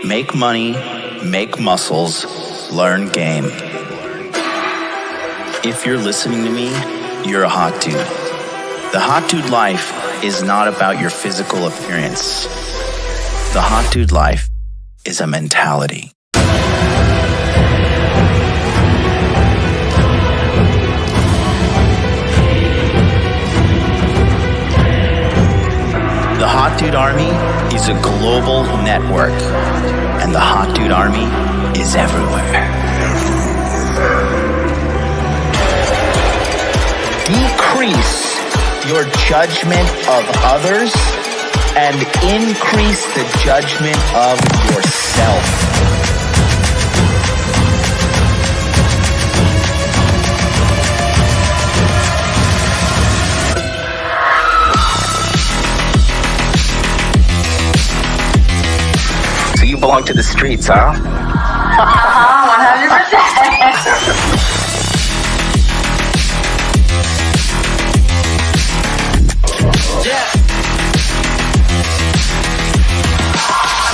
Make money, make muscles, learn game. If you're listening to me, you're a hot dude. The hot dude life is not about your physical appearance. The hot dude life is a mentality. The Hot Dude Army is a global network, and the Hot Dude Army is everywhere. Decrease your judgment of others and increase the judgment of yourself. You belong to the streets, huh? 100%.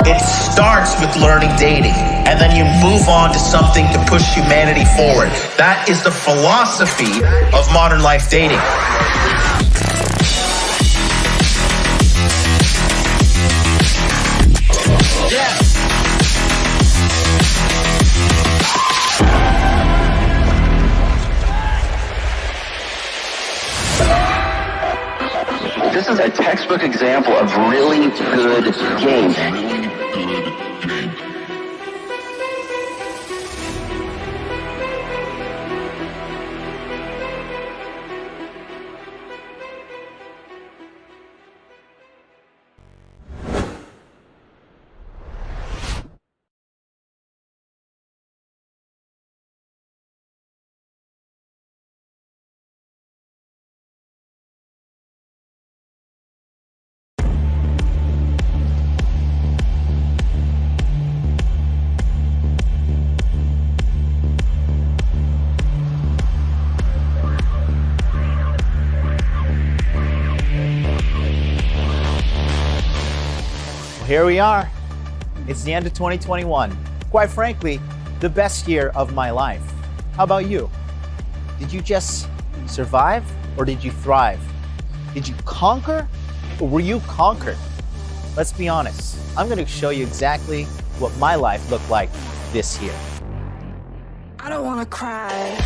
It starts with learning dating, and then you move on to something to push humanity forward. That is the philosophy of modern life dating. This is a textbook example of really good game. Here we are. It's the end of 2021. Quite frankly, the best year of my life. How about you? Did you just survive or did you thrive? Did you conquer or were you conquered? Let's be honest. I'm going to show you exactly what my life looked like this year. I don't want to cry.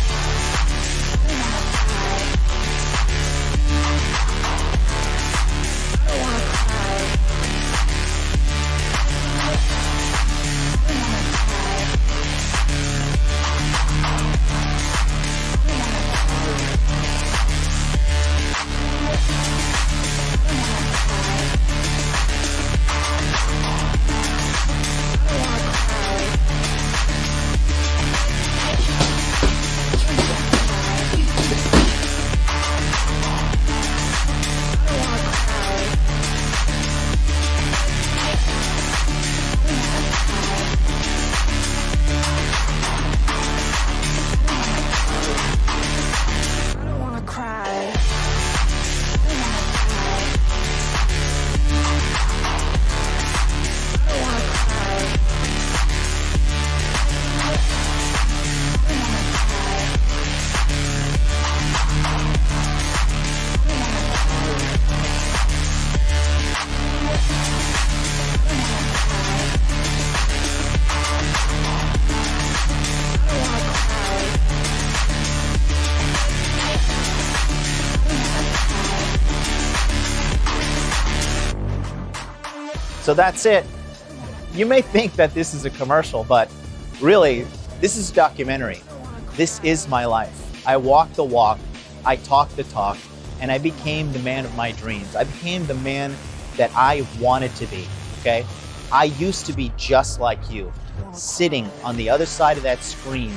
So that's it. You may think that this is a commercial, but really, this is a documentary. This is my life. I walked the walk, I talked the talk, and I became the man of my dreams. I became the man that I wanted to be, okay? I used to be just like you, sitting on the other side of that screen,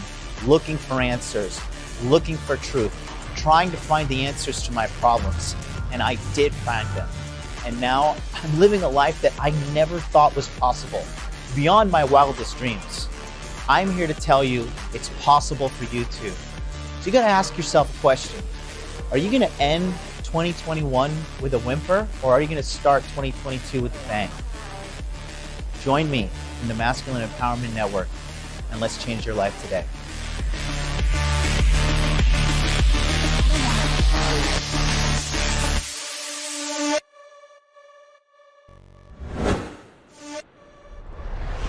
looking for answers, looking for truth, trying to find the answers to my problems, and I did find them. And now I'm living a life that I never thought was possible, beyond my wildest dreams. I'm here to tell you it's possible for you too. So you gotta ask yourself a question. Are you gonna end 2021 with a whimper, or are you gonna start 2022 with a bang? Join me in the Masculine Empowerment Network, and let's change your life today.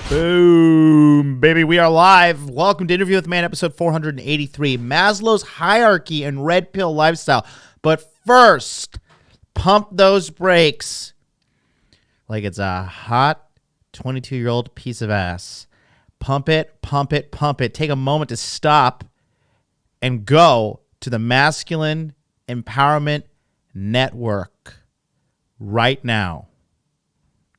Boom, baby, we are live. Welcome to Interview with Man, episode 483, Maslow's Hierarchy and Red Pill Lifestyle. But first, pump those brakes like it's a hot 22-year-old piece of ass. Pump it, pump it, pump it. Take a moment to stop and go to the Masculine Empowerment Network right now.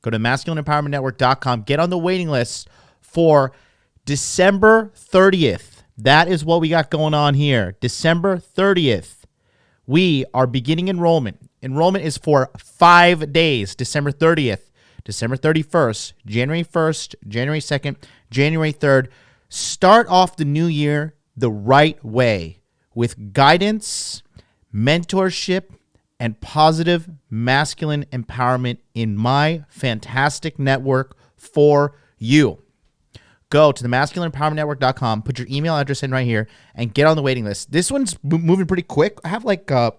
Go to masculineempowermentnetwork.com. Get on the waiting list for December 30th. That is what we got going on here. December 30th. We are beginning enrollment. Enrollment is for 5 days. December 30th, December 31st, January 1st, January 2nd, January 3rd. Start off the new year the right way with guidance, mentorship, and positive masculine empowerment in my fantastic network for you. Go to the masculineempowermentnetwork.com, put your email address in right here, and get on the waiting list. This one's moving pretty quick. I have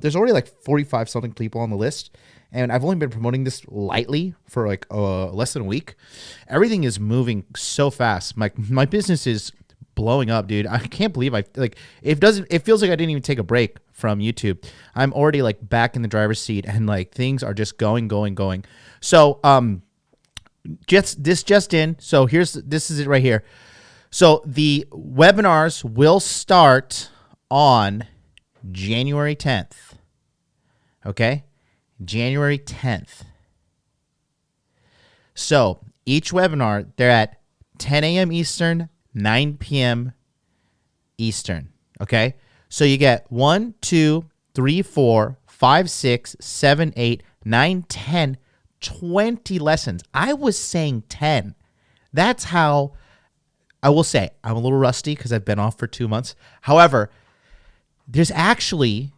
there's already like 45 something people on the list, and I've only been promoting this lightly for less than a week. Everything is moving so fast. My business is blowing up, dude. I can't believe it feels like I didn't even take a break from YouTube. I'm already back in the driver's seat, and things are just going. So just in. So this is it right here. So the webinars will start on January 10th. Okay? January 10th. So each webinar, they're at 10 a.m. Eastern, 9 p.m. Eastern. Okay? So you get 1, 2, 3, 4, 5, 6, 7, 8, 9, 10, 20 lessons. I was saying 10. That's how I will say. I'm a little rusty because I've been off for 2 months. However, there's actually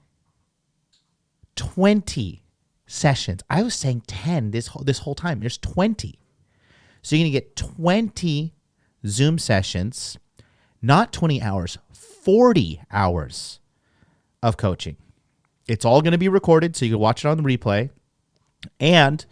20 sessions. I was saying 10 this whole time. There's 20. So you're going to get 20 Zoom sessions, not 20 hours, 40 hours of coaching. It's all going to be recorded, so you can watch it on the replay. And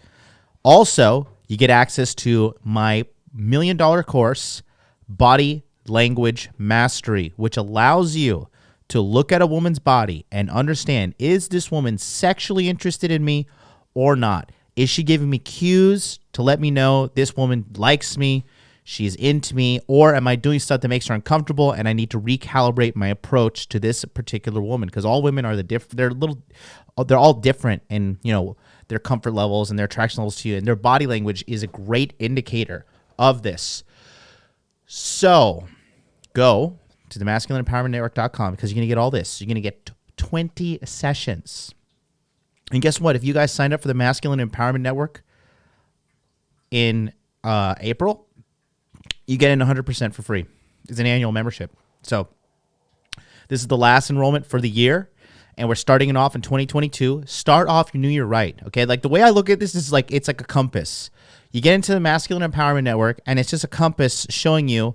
also, you get access to my $1 million course, Body Language Mastery, which allows you to look at a woman's body and understand, is this woman sexually interested in me or not? Is she giving me cues to let me know this woman likes me, she's into me, or am I doing stuff that makes her uncomfortable and I need to recalibrate my approach to this particular woman? Because all women are they're all different in, their comfort levels and their attraction levels to you, and their body language is a great indicator of this. So go to the masculineempowermentnetwork.com because you're going to get all this. You're going to get 20 sessions. And guess what? If you guys signed up for the Masculine Empowerment Network in April, you get in 100% for free. It's an annual membership. So this is the last enrollment for the year, and we're starting it off in 2022. Start off your new year right, okay? The way I look at this is it's like a compass. You get into the Masculine Empowerment Network, and it's just a compass showing you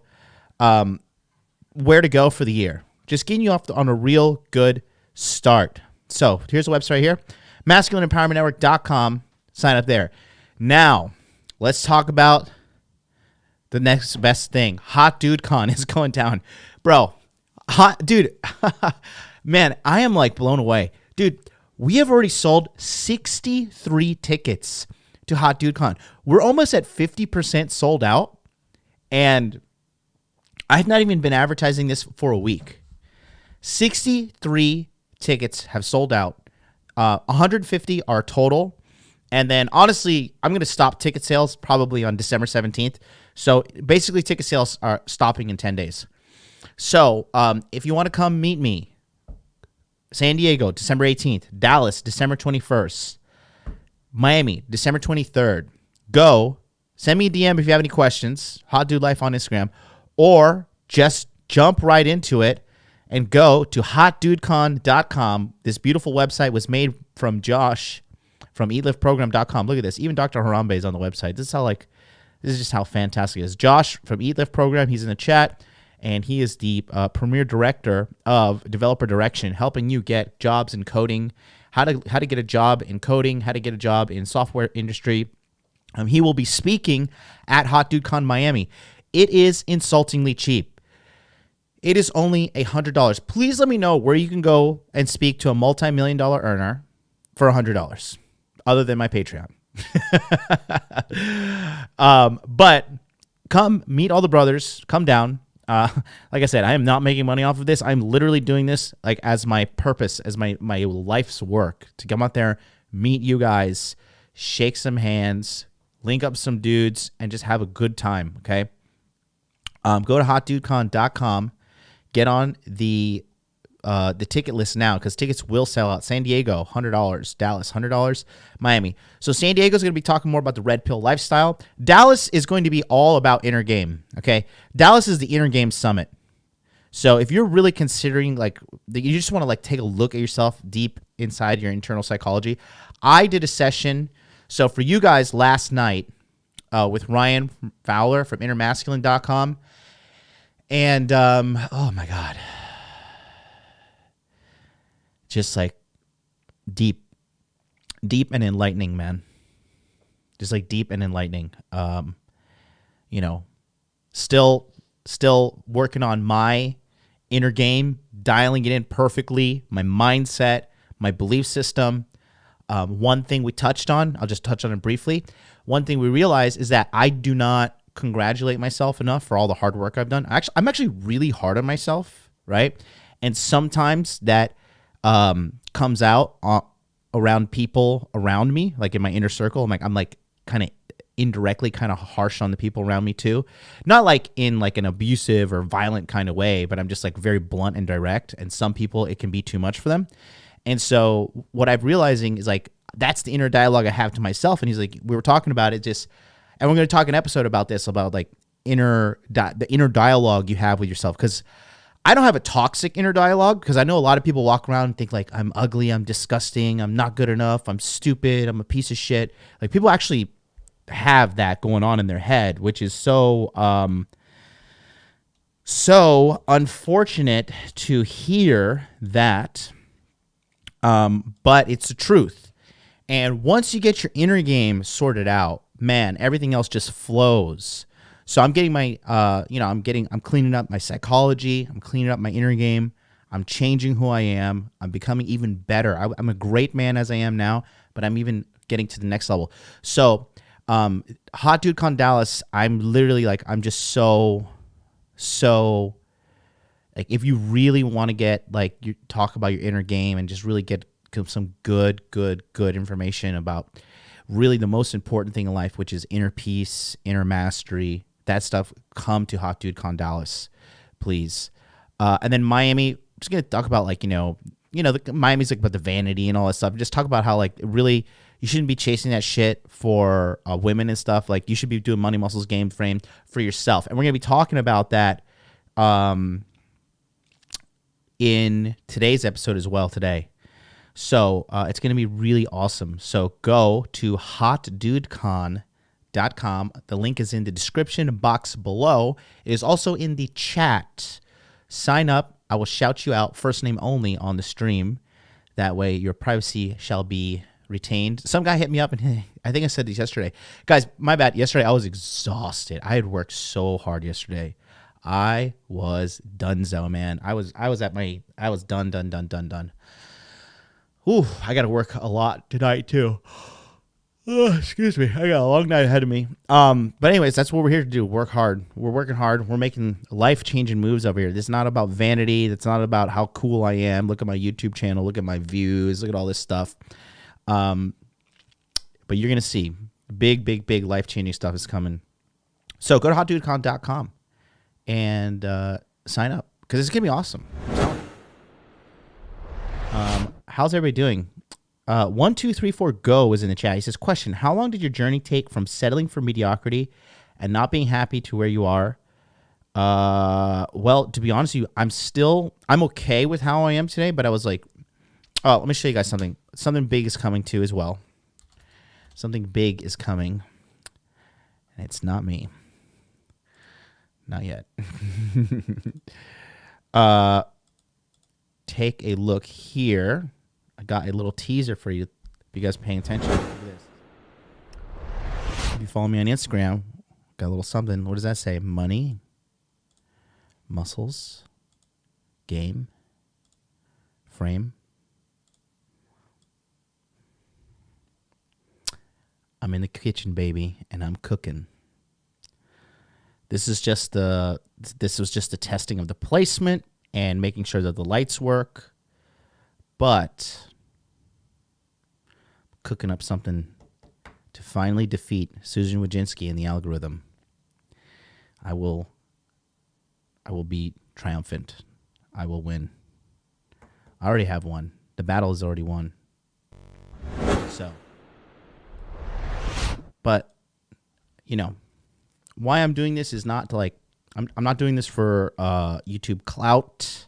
where to go for the year. Just getting you off on a real good start. So here's the website right here, masculineempowermentnetwork.com. Sign up there. Now, let's talk about the next best thing. Hot Dude Con is going down. Bro, dude, man, I am blown away. Dude, we have already sold 63 tickets to Hot Dude Con. We're almost at 50% sold out, and I've not even been advertising this for a week. 63 tickets have sold out. 150 are total. And then, honestly, I'm going to stop ticket sales probably on December 17th. So, basically, ticket sales are stopping in 10 days. So, if you want to come meet me, San Diego, December 18th. Dallas, December 21st. Miami, December 23rd. Go. Send me a DM if you have any questions. Hot Dude Life on Instagram. Or just jump right into it and go to hotdudecon.com. This beautiful website was made from Josh from eatliftprogram.com. Look at this. Even Dr. Harambe is on the website. This This is just how fantastic it is. Josh from Eat Lift Program, he's in the chat, and he is the premier director of developer direction, helping you get jobs in coding, how to get a job in coding, how to get a job in software industry. He will be speaking at Hot Dude Con Miami. It is insultingly cheap. It is only $100. Please let me know where you can go and speak to a multi-million-dollar earner for $100, other than my Patreon. But come meet all the brothers. Come down. Like I said, I am not making money off of this. I'm literally doing this like as my purpose, as my life's work, to come out there, meet you guys, shake some hands, link up some dudes, and just have a good time, okay? Go to hotdudecon.com. Get on the ticket list now, because tickets will sell out. San Diego, $100. Dallas, $100. Miami. So San Diego's going to be talking more about the red pill lifestyle. Dallas is going to be all about inner game, okay? Dallas is the inner game summit. So if you're really considering, like, you just want to, like, take a look at yourself deep inside your internal psychology, I did a session. So for you guys last night with Ryan Fowler from innermasculine.com. And, oh, my God. Just, like, deep and enlightening, man. Just, like, deep and enlightening. You know, still working on my inner game, dialing it in perfectly, my mindset, my belief system. One thing we touched on, I'll just touch on it briefly. One thing we realized is that I do not congratulate myself enough for all the hard work I've done. I'm actually really hard on myself, right? And sometimes that comes out around people around me, like in my inner circle. I'm like kind of indirectly kind of harsh on the people around me too. Not like in like an abusive or violent kind of way, but I'm just like very blunt and direct. And some people, it can be too much for them. And so what I'm realizing is like, that's the inner dialogue I have to myself. And he's like, we were talking about it just, and we're going to talk an episode about this, about like the inner dialogue you have with yourself. Because I don't have a toxic inner dialogue, because I know a lot of people walk around and think like, I'm ugly, I'm disgusting, I'm not good enough, I'm stupid, I'm a piece of shit. Like, people actually have that going on in their head, which is so unfortunate to hear that. But it's the truth. And once you get your inner game sorted out, man, everything else just flows. So I'm getting my, I'm cleaning up my psychology. I'm cleaning up my inner game. I'm changing who I am. I'm becoming even better. I'm a great man as I am now, but I'm even getting to the next level. So, Hot Dude Con Dallas, I'm literally like, I'm just so like, if you really want to get like, you talk about your inner game and just really get some good information about really the most important thing in life, which is inner peace, inner mastery, that stuff, come to Hot Dude Con Dallas, please. And then Miami, I'm just going to talk about like, Miami's like about the vanity and all that stuff. Just talk about how like really you shouldn't be chasing that shit for women and stuff. Like, you should be doing Money Muscles Game Frame for yourself. And we're going to be talking about that in today's episode as well today. So it's going to be really awesome. So go to hotdudecon.com. The link is in the description box below. It is also in the chat. Sign up. I will shout you out, first name only, on the stream. That way your privacy shall be retained. Some guy hit me up, and I think I said this yesterday. Guys, my bad. Yesterday I was exhausted. I had worked so hard yesterday. I was donezo, man. I was done. Ooh, I got to work a lot tonight too. Oh, excuse me. I got a long night ahead of me. But anyways, that's what we're here to do. Work hard. We're working hard. We're making life-changing moves over here. This is not about vanity. That's not about how cool I am. Look at my YouTube channel. Look at my views. Look at all this stuff. But you're going to see big life-changing stuff is coming. So go to hotdudecon.com and sign up, because it's going to be awesome. How's everybody doing? 1234 Go is in the chat. He says, question, how long did your journey take from settling for mediocrity and not being happy to where you are? Well, to be honest with you, I'm okay with how I am today, but I was like, oh, let me show you guys something. Something big is coming too as well. Something big is coming. And it's not me. Not yet. Take a look here. I got a little teaser for you. If you guys paying attention. Look at this. If you follow me on Instagram, got a little something. What does that say? Money, muscles, game, frame. I'm in the kitchen, baby, and I'm cooking. This was just the testing of the placement and making sure that the lights work. But cooking up something to finally defeat Susan Wojcicki in the algorithm. I will be triumphant. I will win. I already have won. The battle is already won. So, but you know, why I'm doing this is not to like, I'm not doing this for YouTube clout.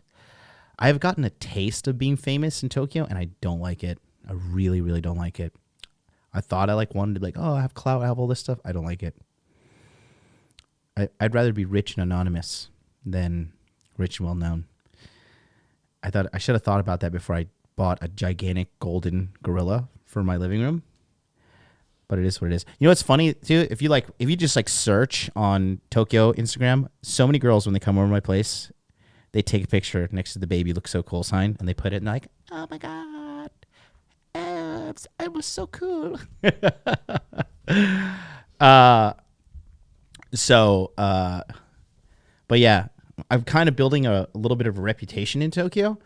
I've gotten a taste of being famous in Tokyo, and I don't like it. I really, really don't like it. I thought I like wanted to be like, oh, I have clout, I have all this stuff. I don't like it. I'd rather be rich and anonymous than rich and well known. I thought I should have thought about that before I bought a gigantic golden gorilla for my living room. But it is what it is. You know what's funny too? If you just like search on Tokyo Instagram, so many girls when they come over to my place, they take a picture next to the baby looks so cool sign and they put it and they're like, oh my God, abs, I was so cool. But yeah, I'm kind of building a little bit of a reputation in Tokyo.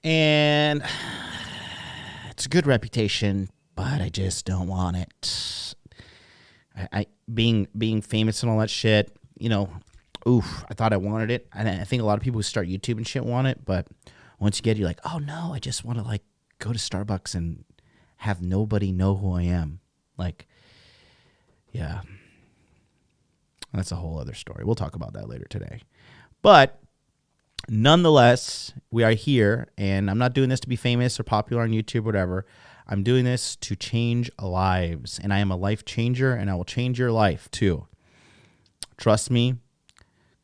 And it's a good reputation, but I just don't want it. I being famous and all that shit, you know, I thought I wanted it. And I think a lot of people who start YouTube and shit want it, but once you get it, you're like, oh no, I just want to like go to Starbucks and have nobody know who I am. Like, yeah. That's a whole other story. We'll talk about that later today. But nonetheless, we are here, and I'm not doing this to be famous or popular on YouTube or whatever. I'm doing this to change lives, and I am a life changer, and I will change your life too. Trust me.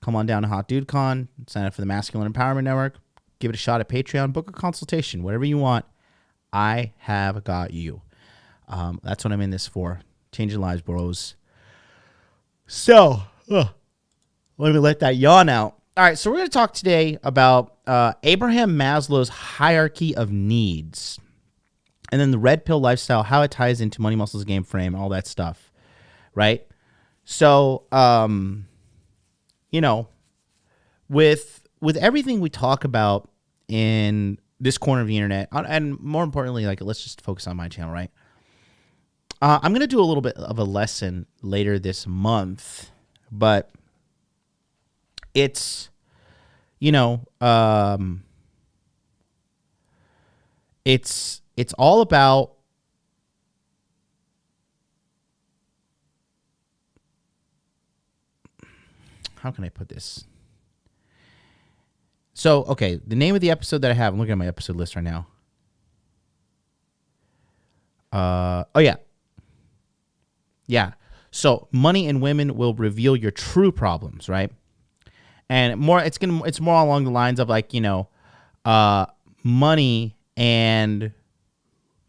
Come on down to Hot Dude Con, sign up for the Masculine Empowerment Network, give it a shot at Patreon, book a consultation, whatever you want. I have got you. That's what I'm in this for. Changing lives, bros. So, let me let that yawn out. All right, so we're going to talk today about Abraham Maslow's hierarchy of needs. And then the red pill lifestyle, how it ties into money, muscles, game, frame, all that stuff, right? So, you know, with everything we talk about in this corner of the internet, and more importantly, like, let's just focus on my channel, right? I'm going to do a little bit of a lesson later this month, but it's, you know, it's all about how can I put this? So, okay, the name of the episode that I have, I'm looking at my episode list right now. Oh yeah. Yeah. So money and women will reveal your true problems, right? And it's more along the lines of like, you know, money and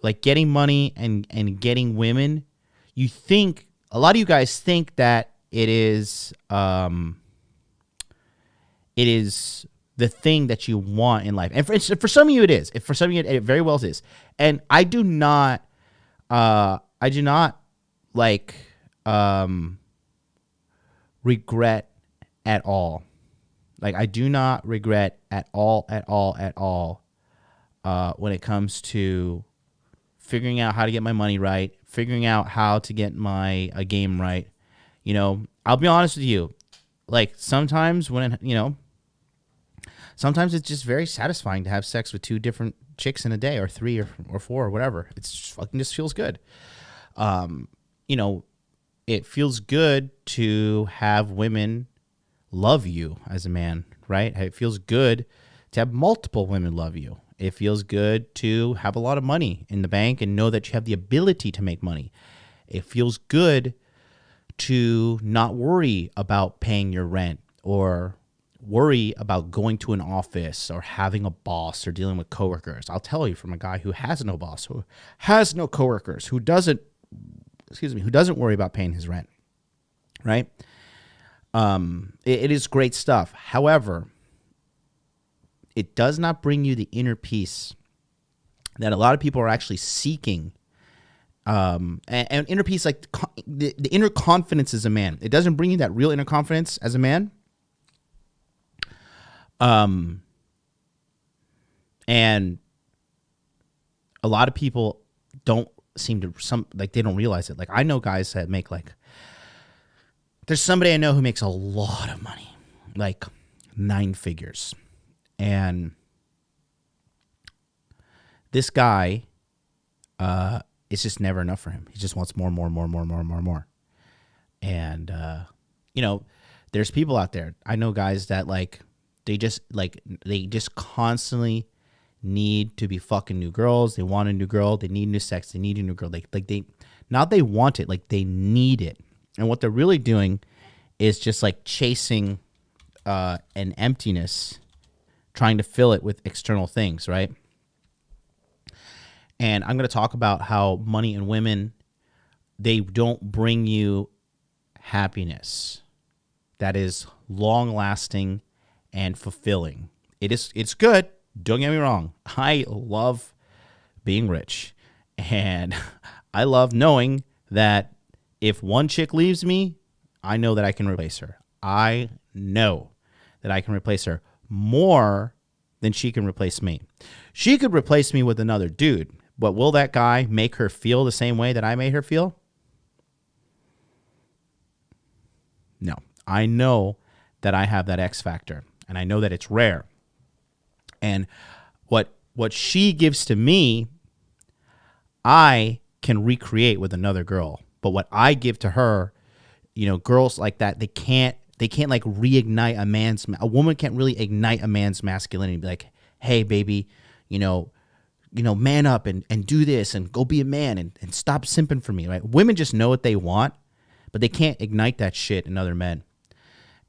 like getting money and getting women. You think, a lot of you guys think that it is the thing that you want in life. And for some of you it is. For some of you it very well is. And I do not like regret at all. Like, I do not regret at all when it comes to figuring out how to get my money right, figuring out how to get my game right. You know, I'll be honest with you. Like, sometimes sometimes it's just very satisfying to have sex with 2 different chicks in a day, or 3 or 4 or whatever. It's just fucking just feels good. You know, it feels good to have women love you as a man, right? It feels good to have multiple women love you. It feels good to have a lot of money in the bank and know that you have the ability to make money. It feels good to not worry about paying your rent or worry about going to an office or having a boss or dealing with coworkers. I'll tell you from a guy who has no boss, who has no coworkers, who doesn't worry about paying his rent, right? It is great stuff. However, it does not bring you the inner peace that a lot of people are actually seeking. And inner peace, like the inner confidence as a man. It doesn't bring you that real inner confidence as a man. And a lot of people don't seem to they don't realize it. Like, I know guys that make there's somebody I know who makes a lot of money, like 9 figures. And this guy, it's just never enough for him. He just wants more. And, there's people out there. I know guys that they just constantly need to be fucking new girls. They want a new girl. They need new sex. They need a new girl. They want it, they need it. And what they're really doing is just chasing an emptiness, trying to fill it with external things, right? And I'm going to talk about how money and women, they don't bring you happiness that is long-lasting and fulfilling. It's good. Don't get me wrong. I love being rich, and I love knowing that if one chick leaves me, I know that I can replace her. I know that I can replace her more than she can replace me. She could replace me with another dude, but will that guy make her feel the same way that I made her feel? No. I know that I have that X factor, and I know that it's rare. And what she gives to me, I can recreate with another girl. But what I give to her, girls like that, they can't reignite a woman can't really ignite a man's masculinity. Be like, hey, baby, man up and do this and go be a man and stop simping for me, right? Women just know what they want, but they can't ignite that shit in other men.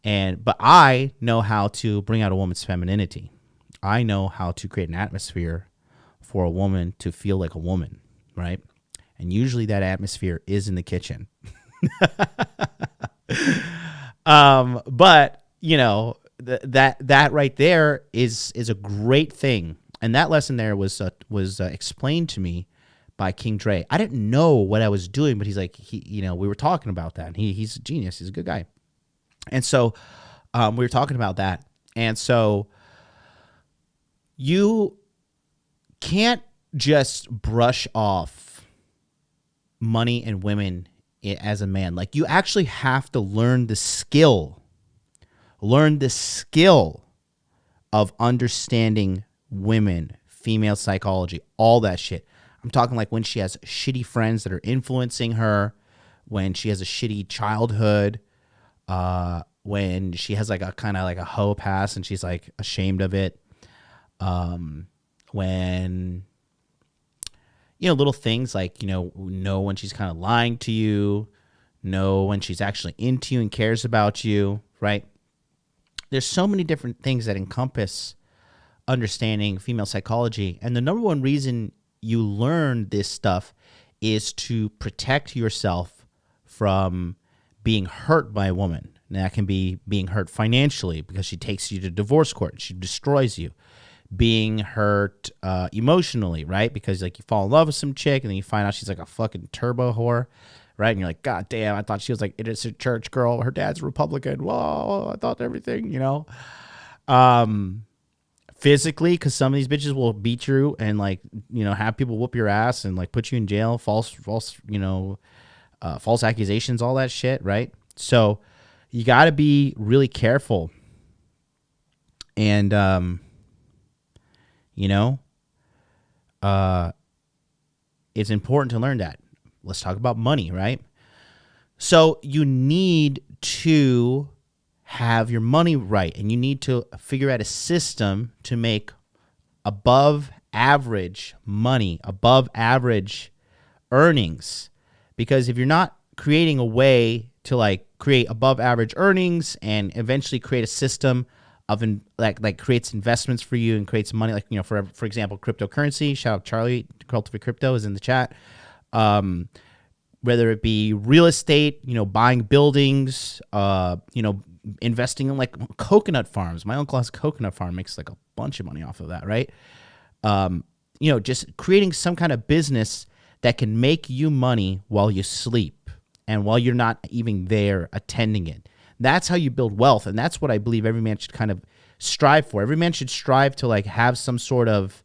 But I know how to bring out a woman's femininity. I know how to create an atmosphere for a woman to feel like a woman, right? And usually that atmosphere is in the kitchen. But that right there is a great thing. And that lesson there was explained to me by King Dre. I didn't know what I was doing, but he's like, we were talking about that. And he's a genius. He's a good guy. And so we were talking about that. And so you can't just brush off money and women as a man. You actually have to learn the skill of understanding women, female psychology, all that shit. I'm talking when she has shitty friends that are influencing her, when she has a shitty childhood, when she has a kind of a hoe past and she's ashamed of it. When, little things know when she's kind of lying to you, know when she's actually into you and cares about you, right? There's so many different things that encompass understanding female psychology. And the number one reason you learn this stuff is to protect yourself from being hurt by a woman. And that can be being hurt financially because she takes you to divorce court. She destroys you. Being hurt emotionally, right? Because you fall in love with some chick and then you find out she's a fucking turbo whore, right? And you're like, God damn, I thought she was innocent church girl. Her dad's Republican. Whoa, I thought everything, physically, because some of these bitches will beat you and have people whoop your ass and put you in jail, false accusations, all that shit, right? So you got to be really careful. And it's important to learn that. Let's talk about money, right? So you need to have your money right, and you need to figure out a system to make above average money, above average earnings. Because if you're not creating a way to like create above average earnings and eventually create a system of like creates investments for you and creates money. Like, you know, for example, cryptocurrency. Shout out Charlie, Cultivate Crypto is in the chat. Whether it be real estate, you know, buying buildings, you know, investing in like coconut farms. My uncle has a coconut farm, makes like a bunch of money off of that, right? You know, just creating some kind of business that can make you money while you sleep and while you're not even there attending it. That's how you build wealth. And that's what I believe every man should kind of strive for. Every man should strive to like have some sort of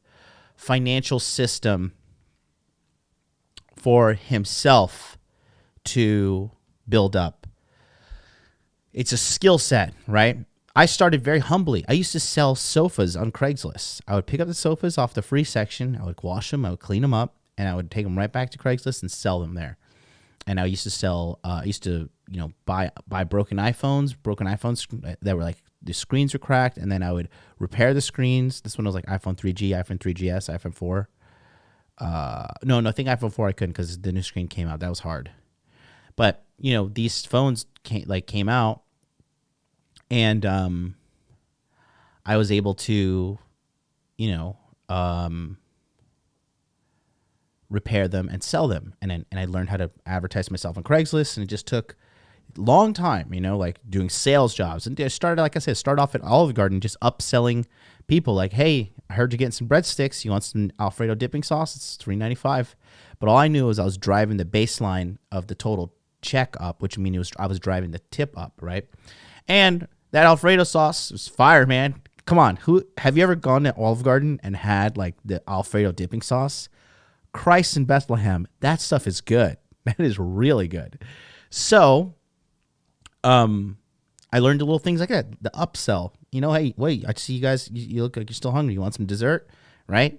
financial system for himself to build up. It's a skill set, right? I started very humbly. I used to sell sofas on Craigslist. I would pick up the sofas off the free section. I would wash them. I would clean them up. And I would take them right back to Craigslist and sell them there. And I used to sell, you know, buy broken iPhones that were like, the screens were cracked. And then I would repair the screens. This one was like iPhone 3G, iPhone 3GS, iPhone 4. No, I think iPhone 4 I couldn't because the new screen came out. That was hard. But, you know, these phones came out. And I was able to, you know, repair them and sell them. And I learned how to advertise myself on Craigslist, and it just took a long time, you know, like doing sales jobs. And I started, like I said, start off at Olive Garden, just upselling people like, hey, I heard you're getting some breadsticks. You want some Alfredo dipping sauce? It's $3.95. But all I knew was I was driving the baseline of the total check up, which means I was driving the tip up, right? And that Alfredo sauce was fire, man. Come on. Have you ever gone to Olive Garden and had like the Alfredo dipping sauce? Christ in Bethlehem, that stuff is good. That is really good. So, I learned the little things like that. The upsell, you know, hey, wait, I see you guys, you look like you're still hungry. You want some dessert, right?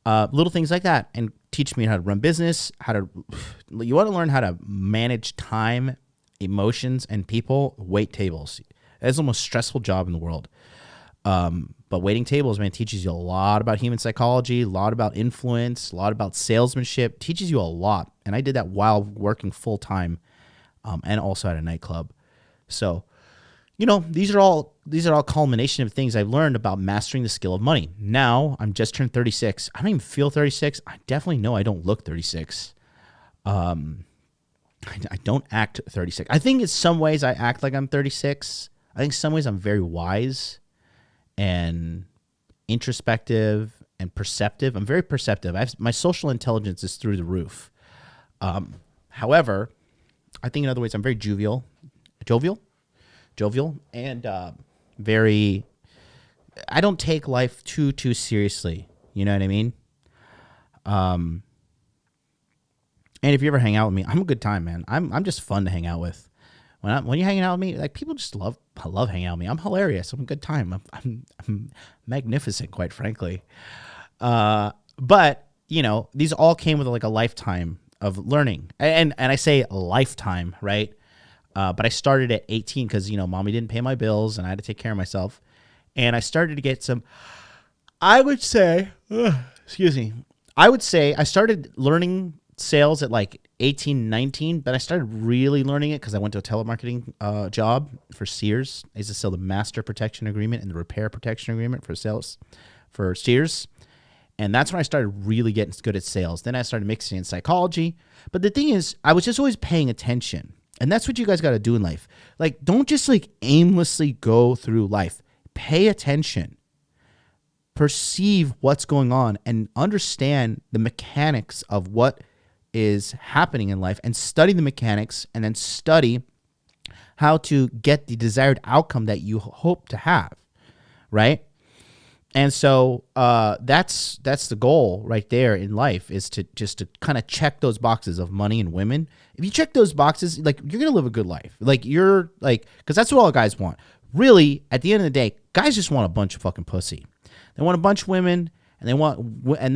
Little things like that, and teach me how to run business, you want to learn how to manage time, emotions, and people. Wait tables. That's the most stressful job in the world. But waiting tables, man, teaches you a lot about human psychology, a lot about influence, a lot about salesmanship, teaches you a lot. And I did that while working full time, and also at a nightclub. So, you know, these are all culmination of things I've learned about mastering the skill of money. Now I'm just turned 36. I don't even feel 36. I definitely know I don't look 36. I don't act 36. I think in some ways I act like I'm 36. I think in some ways I'm very wise and introspective and perceptive. I'm very perceptive. My social intelligence is through the roof. However, I think in other ways I'm very jovial, and very. I don't take life too seriously. You know what I mean? And if you ever hang out with me, I'm a good time, man. I'm just fun to hang out with. When you're hanging out with me, like people just love hanging out with me. I'm hilarious. I'm a good time. I'm magnificent, quite frankly. But you know, these all came with like a lifetime of learning, and I say lifetime, right? But I started at 18 because, you know, mommy didn't pay my bills and I had to take care of myself, and I started to get some. I would say I started learning sales at like 18, 19, but I started really learning it because I went to a telemarketing job for Sears. I used to sell the master protection agreement and the repair protection agreement for sales for Sears. And that's when I started really getting good at sales. Then I started mixing in psychology. But the thing is, I was just always paying attention. And that's what you guys got to do in life. Like, don't just like aimlessly go through life. Pay attention. Perceive what's going on and understand the mechanics of what is happening in life, and study the mechanics, and then study how to get the desired outcome that you hope to have, right? And so that's the goal right there in life, is to kind of check those boxes of money and women. If you check those boxes, like, you're gonna live a good life. Like, you're like, because that's what all guys want. Really, at the end of the day, guys just want a bunch of fucking pussy. They want a bunch of women. And they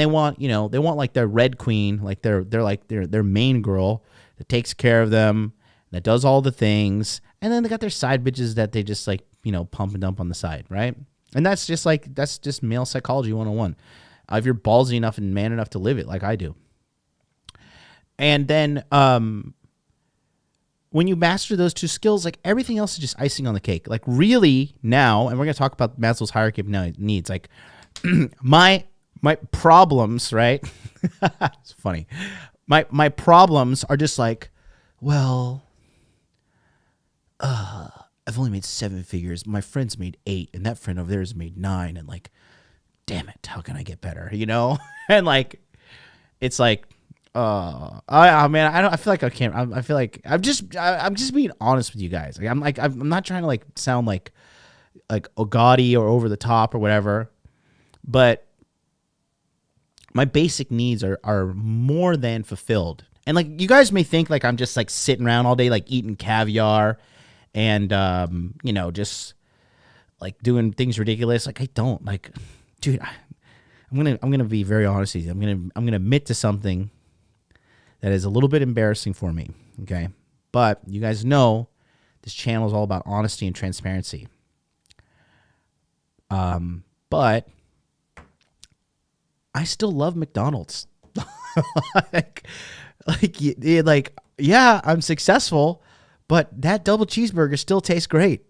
want, you know, they want like their red queen, like they're their main girl that takes care of them, that does all the things. And then they got their side bitches that they just like, you know, pump and dump on the side, right? And that's just male psychology 101. If you're ballsy enough and man enough to live it like I do. And then when when you master those two skills, like everything else is just icing on the cake. Like really now, and we're going to talk about Maslow's hierarchy of needs. Like my problems, right? It's funny. My problems are just like, well, I've only made 7 figures. My friend's made 8, and that friend over there has made 9. And like, damn it, how can I get better? You know? And like, it's like, man, I feel like I can't. I feel like I'm just being honest with you guys. Like, I'm not trying to like sound like gaudy or over the top or whatever, but my basic needs are more than fulfilled. And like, you guys may think like I'm just like sitting around all day, like eating caviar and, you know, just like doing things ridiculous. Like I don't like, dude, I'm going to be very honest with you. I'm going to admit to something that is a little bit embarrassing for me. Okay. But you guys know this channel is all about honesty and transparency. But I still love McDonald's. Yeah, I'm successful, but that double cheeseburger still tastes great.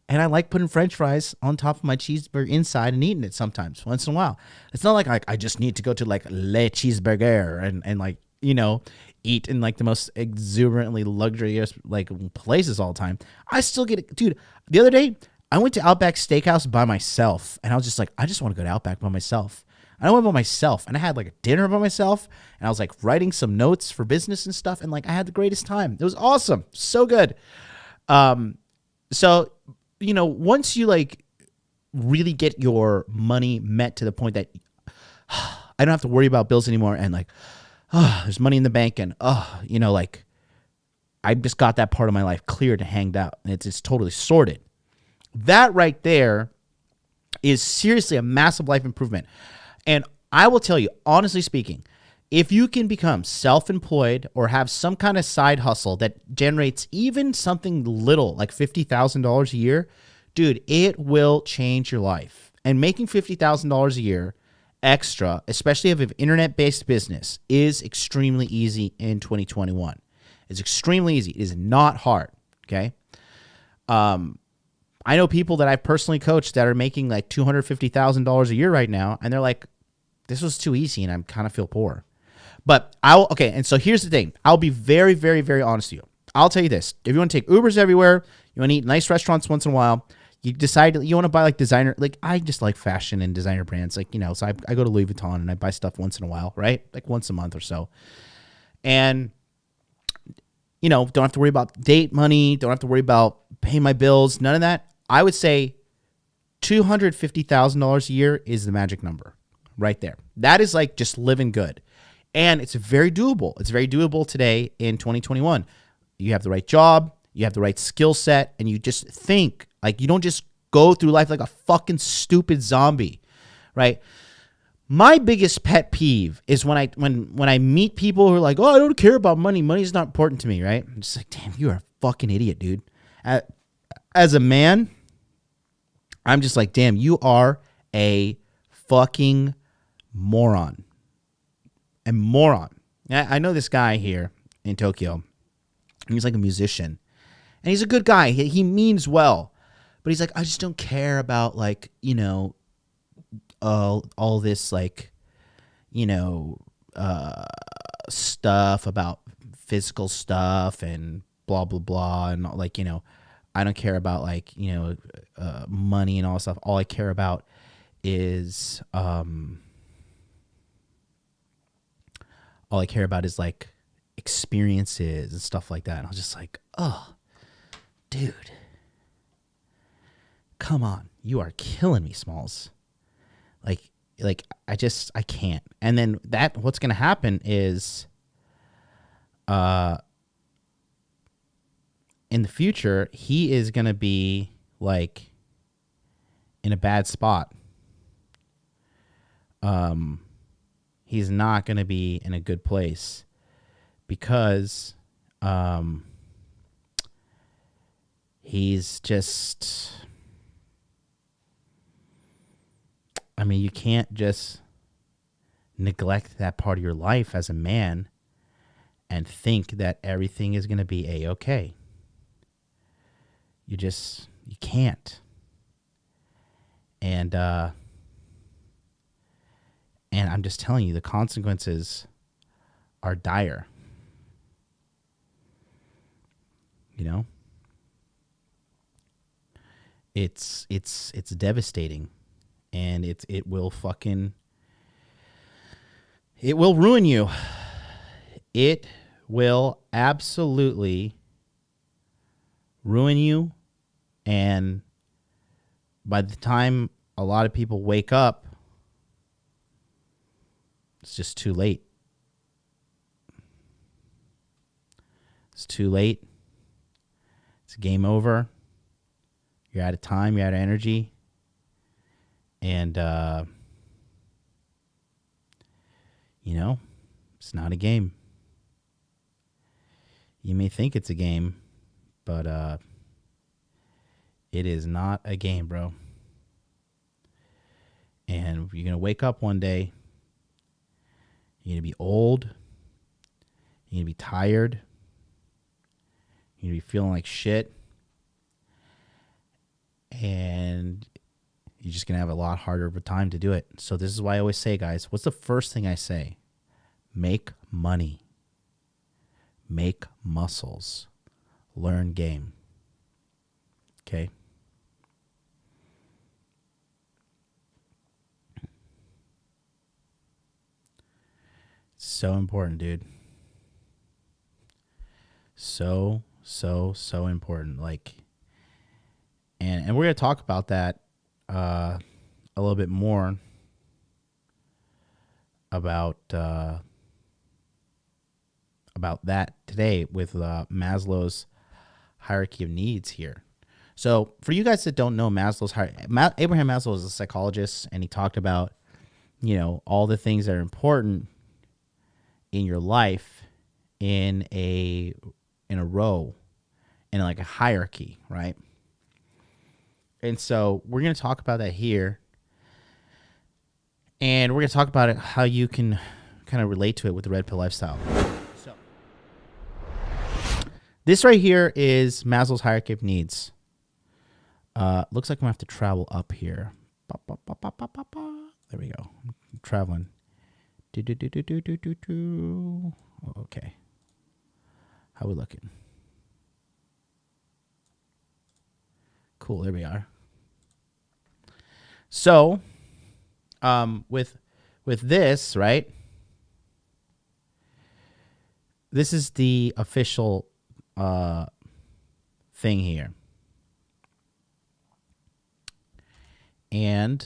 And I like putting French fries on top of my cheeseburger inside and eating it sometimes, once in a while. It's not like I just need to go to like Le Cheeseburger and like, you know, eat in like the most exuberantly luxurious like places all the time. I still get it. Dude, the other day, I went to Outback Steakhouse by myself, and I was just like, I just want to go to Outback by myself. I went by myself, and I had like a dinner by myself, and I was like writing some notes for business and stuff, and like I had the greatest time. It was awesome. So good. So, you know, once you like really get your money met to the point that I don't have to worry about bills anymore, and like, there's money in the bank, and you know, like I just got that part of my life cleared and hanged out, and it's totally sorted. That right there is seriously a massive life improvement. And I will tell you, honestly speaking, if you can become self-employed or have some kind of side hustle that generates even something little, like $50,000 a year, dude, it will change your life. And making $50,000 a year extra, especially if you have an internet-based business, is extremely easy in 2021. It's extremely easy. It is not hard, okay? I know people that I personally coached that are making like $250,000 a year right now, and they're like, this was too easy, and I kind of feel poor. But okay, and so here's the thing. I'll be very, very, very honest with you. I'll tell you this. If you want to take Ubers everywhere, you want to eat nice restaurants once in a while, you decide you want to buy like designer, like I just like fashion and designer brands, like, you know, so I go to Louis Vuitton and I buy stuff once in a while, right? Like once a month or so. And, you know, don't have to worry about date money, don't have to worry about paying my bills, none of that. I would say $250,000 a year is the magic number right there. That is like just living good. And it's very doable. It's very doable today in 2021. You have the right job, you have the right skill set, and you just think. Like, you don't just go through life like a fucking stupid zombie, right? My biggest pet peeve is when I meet people who are like, oh, I don't care about money. Money's not important to me, right? I'm just like, damn, you are a fucking idiot, dude. As a man, I'm just like, damn, you are a fucking moron. A moron. I know this guy here in Tokyo. He's like a musician. And he's a good guy. He means well. But he's like, I just don't care about, like, you know, all this, like, you know, stuff about physical stuff and blah, blah, blah. And, like, you know, I don't care about, like, you know, money and all that stuff. All I care about is, like, experiences and stuff like that. And I was just like, oh, dude. Come on, you are killing me, Smalls. Like I can't. And then what's going to happen is, in the future, he is going to be like in a bad spot. He's not going to be in a good place because, he's just, I mean, you can't just neglect that part of your life as a man and think that everything is going to be A-okay. You can't. And I'm just telling you, the consequences are dire. You know? It's devastating. And it will ruin you. It will absolutely ruin you. And by the time a lot of people wake up, it's just too late. It's too late. It's game over. You're out of time. You're out of energy. And, it's not a game. You may think it's a game, but it is not a game, bro. And you're going to wake up one day. You're going to be old. You're going to be tired. You're going to be feeling like shit. And you're just going to have a lot harder of a time to do it. So this is why I always say, guys, what's the first thing I say? Make money. Make muscles. Learn game. Okay? So important, dude. So important. Like, and we're going to talk about that a little bit more about that today with Maslow's hierarchy of needs here. So for you guys that don't know Maslow's hierarchy, Abraham Maslow is a psychologist, and he talked about, all the things that are important in your life in a row, in like a hierarchy, right? And so we're going to talk about that here. And we're going to talk about it, how you can kind of relate to it with the red pill lifestyle. So this right here is Maslow's hierarchy of needs. Looks like I'm going to have to travel up here. There we go. I'm traveling. Okay. How we looking? Cool. There we are. So, with this, right? This is the official thing here. And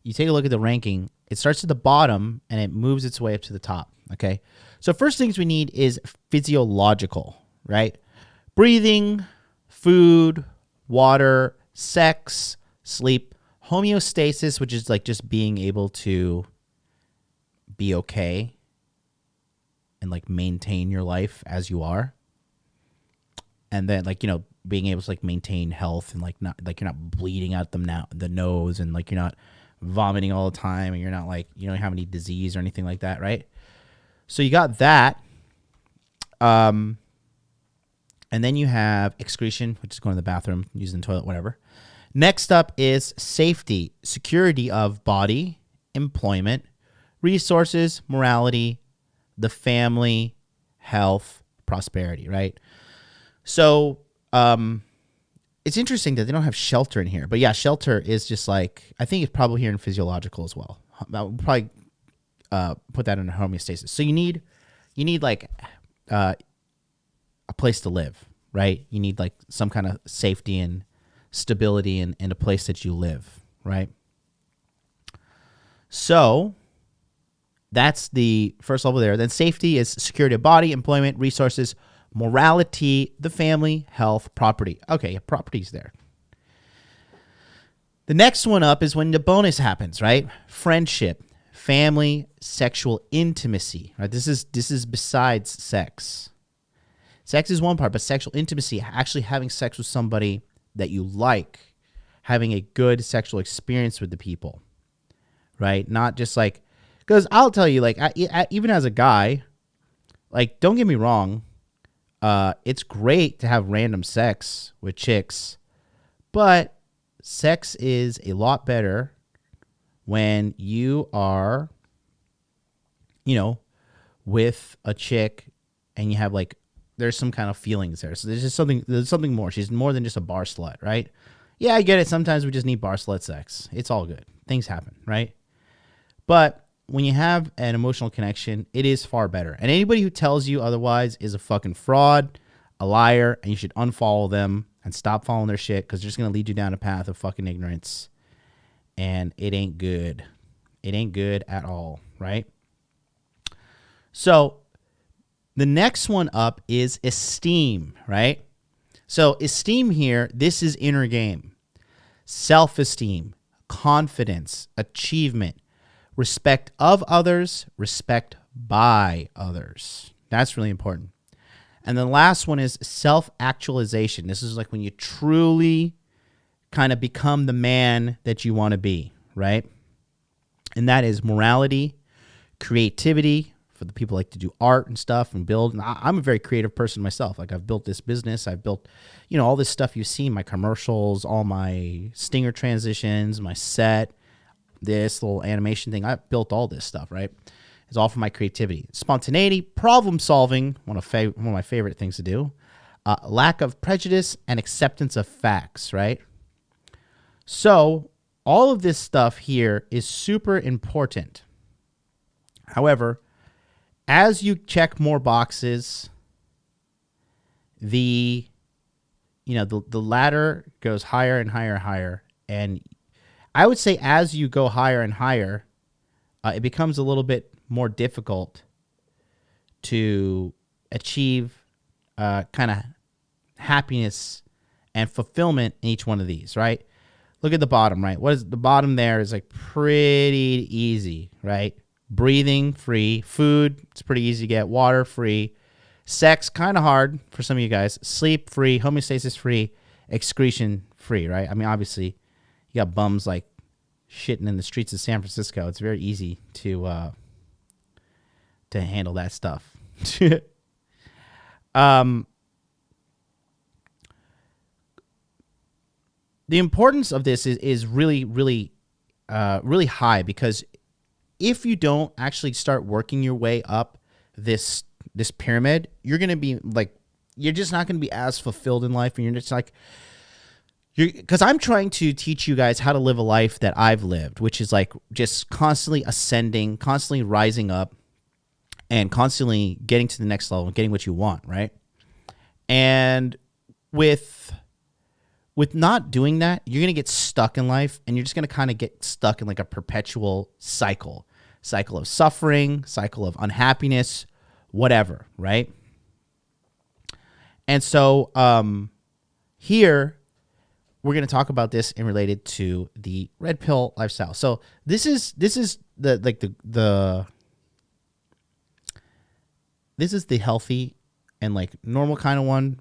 you take a look at the ranking. It starts at the bottom and it moves its way up to the top, okay? So first things we need is physiological, right? Breathing, food, water, sex, sleep, homeostasis, which is like just being able to be okay and like maintain your life as you are. And then being able to like maintain health and like not like you're not bleeding out the nose, and like you're not vomiting all the time, and you're not like you don't have any disease or anything like that, right? So you got that. And then you have excretion, which is going to the bathroom, using the toilet, whatever. Next up is safety, security of body, employment, resources, morality, the family, health, prosperity, right? So it's interesting that they don't have shelter in here. But yeah, shelter is just like, I think it's probably here in physiological as well. We'll probably put that in homeostasis. So you need like a place to live, right? You need like some kind of safety and stability in a place that you live, right? So that's the first level there. Then safety is security of body, employment, resources, morality, the family, health, property. Okay, property's there. The next one up is when the bonus happens, right? Friendship, family, sexual intimacy, right? This is besides sex. Sex is one part, but sexual intimacy, actually having sex with somebody that you like, having a good sexual experience with the people, right? Not just like, because I'll tell you, like, even as a guy, like, don't get me wrong, It's great to have random sex with chicks, but sex is a lot better when you are, you know, with a chick and you have like, there's some kind of feelings there. So there's something more. She's more than just a bar slut, right? Yeah, I get it. Sometimes we just need bar slut sex. It's all good. Things happen, right? But when you have an emotional connection, it is far better. And anybody who tells you otherwise is a fucking fraud, a liar, and you should unfollow them and stop following their shit because they're just going to lead you down a path of fucking ignorance. And it ain't good. It ain't good at all, right? So the next one up is esteem, right? So esteem here, this is inner game. Self-esteem, confidence, achievement, respect of others, respect by others. That's really important. And the last one is self-actualization. This is like when you truly kind of become the man that you want to be, right? And that is morality, creativity, for the people who like to do art and stuff and build. And I'm a very creative person myself. Like I've built this business. I've built, you know, all this stuff you've seen, my commercials, all my stinger transitions, my set, this little animation thing. I built all this stuff, right? It's all from my creativity. Spontaneity, problem solving, one of my favorite things to do. Lack of prejudice and acceptance of facts, right? So all of this stuff here is super important. However, as you check more boxes, the ladder goes higher and higher and higher. And I would say as you go higher and higher, it becomes a little bit more difficult to achieve kind of happiness and fulfillment in each one of these, right? Look at the bottom, right? What is the bottom there is like pretty easy, right? Breathing, free. Food, it's pretty easy to get. Water, free. Sex, kind of hard for some of you guys. Sleep, free. Homeostasis, free. Excretion, free, right? I mean, obviously, you got bums like shitting in the streets of San Francisco. It's very easy to handle that stuff. The importance of this is really, really, really high because if you don't actually start working your way up this pyramid, you're going to be like, you're just not going to be as fulfilled in life. And you're just like, because I'm trying to teach you guys how to live a life that I've lived, which is like just constantly ascending, constantly rising up, and constantly getting to the next level and getting what you want, right? And with not doing that, you're going to get stuck in life, and you're just going to kind of get stuck in like a perpetual cycle of suffering, cycle of unhappiness, whatever, right? And so here we're going to talk about this in related to the red pill lifestyle. So this is the healthy and like normal kind of one.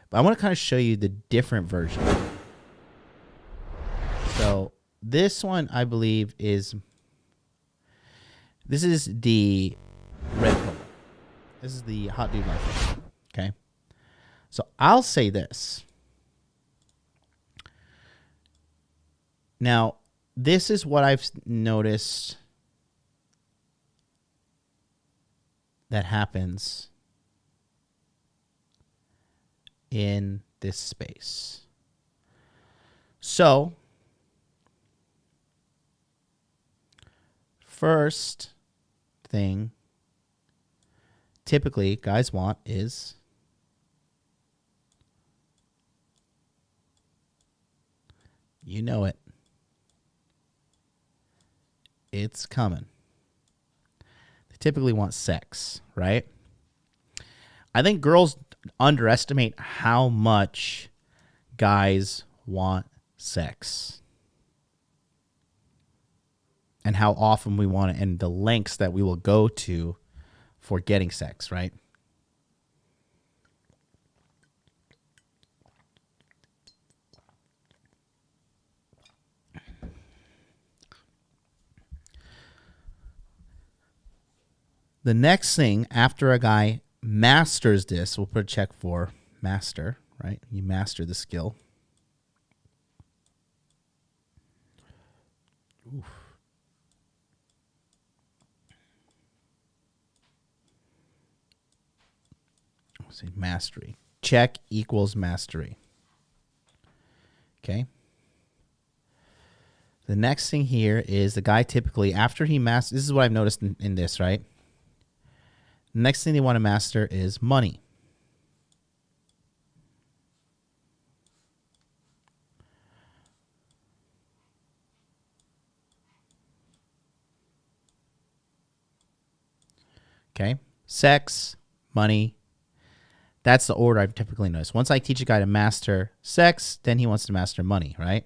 But I want to kind of show you the different version. So this one, I believe, this is the red pill. This is the hot dude life. Okay. So I'll say this. Now, this is what I've noticed that happens in this space. So, first thing typically guys want is you know it. It's coming. They typically want sex, right? I think girls underestimate how much guys want sex and how often we want it and the lengths that we will go to for getting sex, right? The next thing after a guy masters this, we'll put a check for master, right? You master the skill. Oof. Let's see, mastery. Check equals mastery. Okay. The next thing here is the guy typically, after he masters, this is what I've noticed in this, right? The next thing they want to master is money. Okay. Sex, money. That's the order I've typically noticed. Once I teach a guy to master sex, then he wants to master money, right?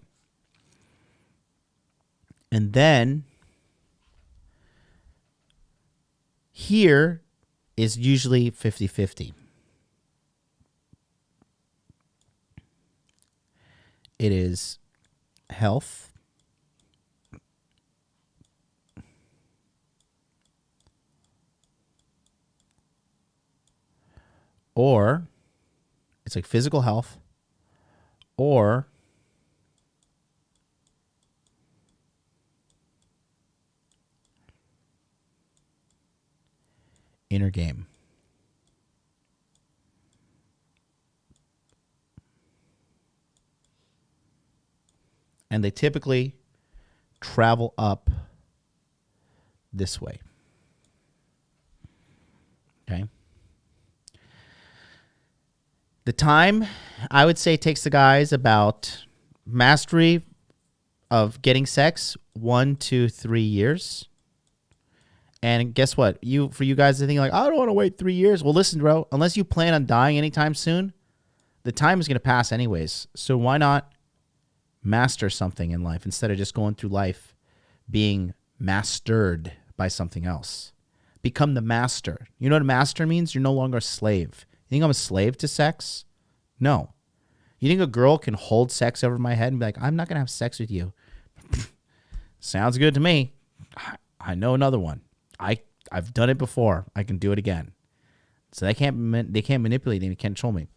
And then here is usually 50-50. It is health, or it's like physical health, or inner game. And they typically travel up this way. Okay. The time, I would say, takes the guys about mastery of getting sex 1 to 3 years. And guess what? For you guys to think like, I don't want to wait 3 years. Well, listen, bro, unless you plan on dying anytime soon, the time is going to pass anyways. So why not master something in life instead of just going through life being mastered by something else? Become the master. You know what a master means? You're no longer a slave. You think I'm a slave to sex? No. You think a girl can hold sex over my head and be like, I'm not going to have sex with you? Sounds good to me. I know another one. I've done it before. I can do it again. So they can't manipulate me. They can't control me.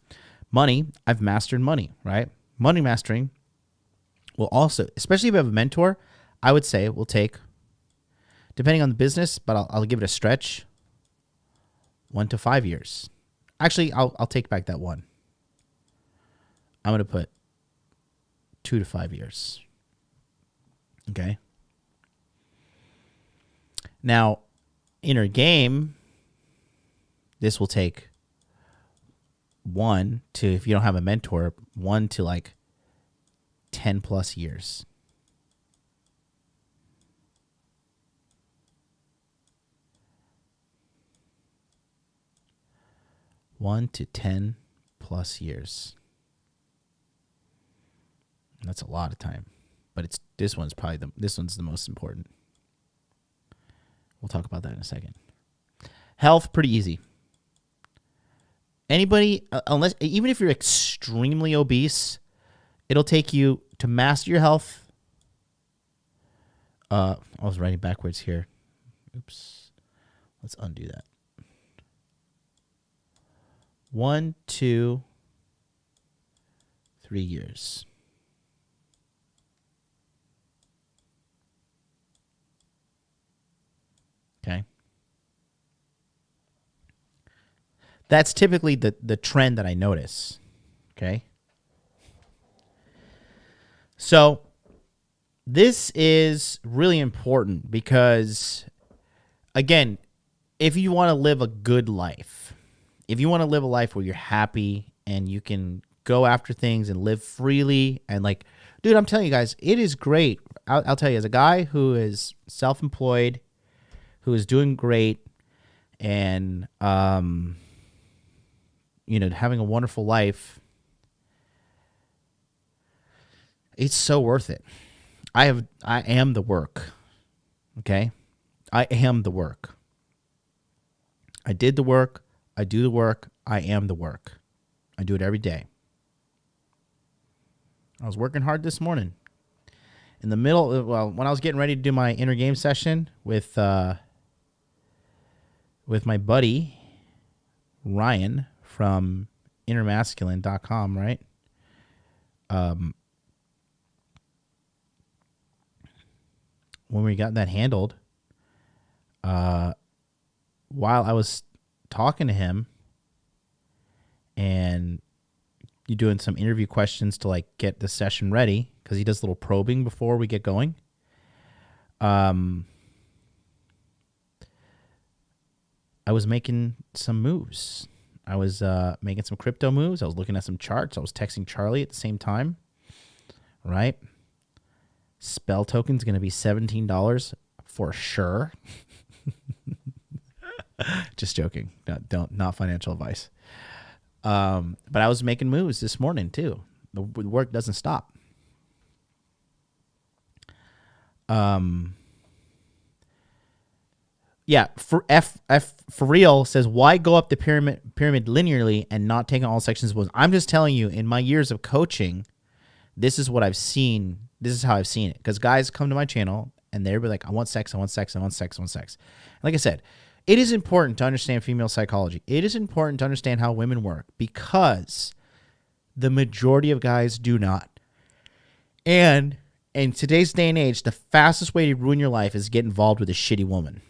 Money, I've mastered money, right? Money mastering will also, especially if you have a mentor, I would say it will take, depending on the business, but I'll give it a stretch, 1 to 5 years. Actually, I'll take back that one. I'm going to put 2 to 5 years. Okay. Now, inner game, this will take 1 to, if you don't have a mentor, 1 to like 10 plus years. One to 10 plus years. That's a lot of time, but this one's the most important. We'll talk about that in a second. Health, pretty easy. Anybody, even if you're extremely obese, it'll take you to master your health. I was writing backwards here. Oops. Let's undo that. 1, 2, 3 years. Okay. That's typically the trend that I notice. Okay. So this is really important because, again, if you want to live a good life, if you want to live a life where you're happy and you can go after things and live freely and like, dude, I'm telling you guys, it is great. I'll tell you, as a guy who is self-employed, who is doing great and, having a wonderful life, it's so worth it. I am the work. Okay. I am the work. I did the work. I do the work. I am the work. I do it every day. I was working hard this morning. In the middle, when I was getting ready to do my inner game session with my buddy, Ryan from innermasculine.com, right? When we got that handled, while I was talking to him and you doing some interview questions to like get the session ready, because he does a little probing before we get going. I was making some moves. I was making some crypto moves. I was looking at some charts. I was texting Charlie at the same time, right? Spell token's going to be $17 for sure. Just joking. Not financial advice. But I was making moves this morning too. The work doesn't stop. Yeah, for real says, why go up the pyramid linearly and not take on all sections at once? I'm just telling you, in my years of coaching, this is what I've seen. This is how I've seen it. Because guys come to my channel and they're like, I want sex, I want sex, I want sex, I want sex. Like I said, it is important to understand female psychology. It is important to understand how women work, because the majority of guys do not. And in today's day and age, the fastest way to ruin your life is get involved with a shitty woman.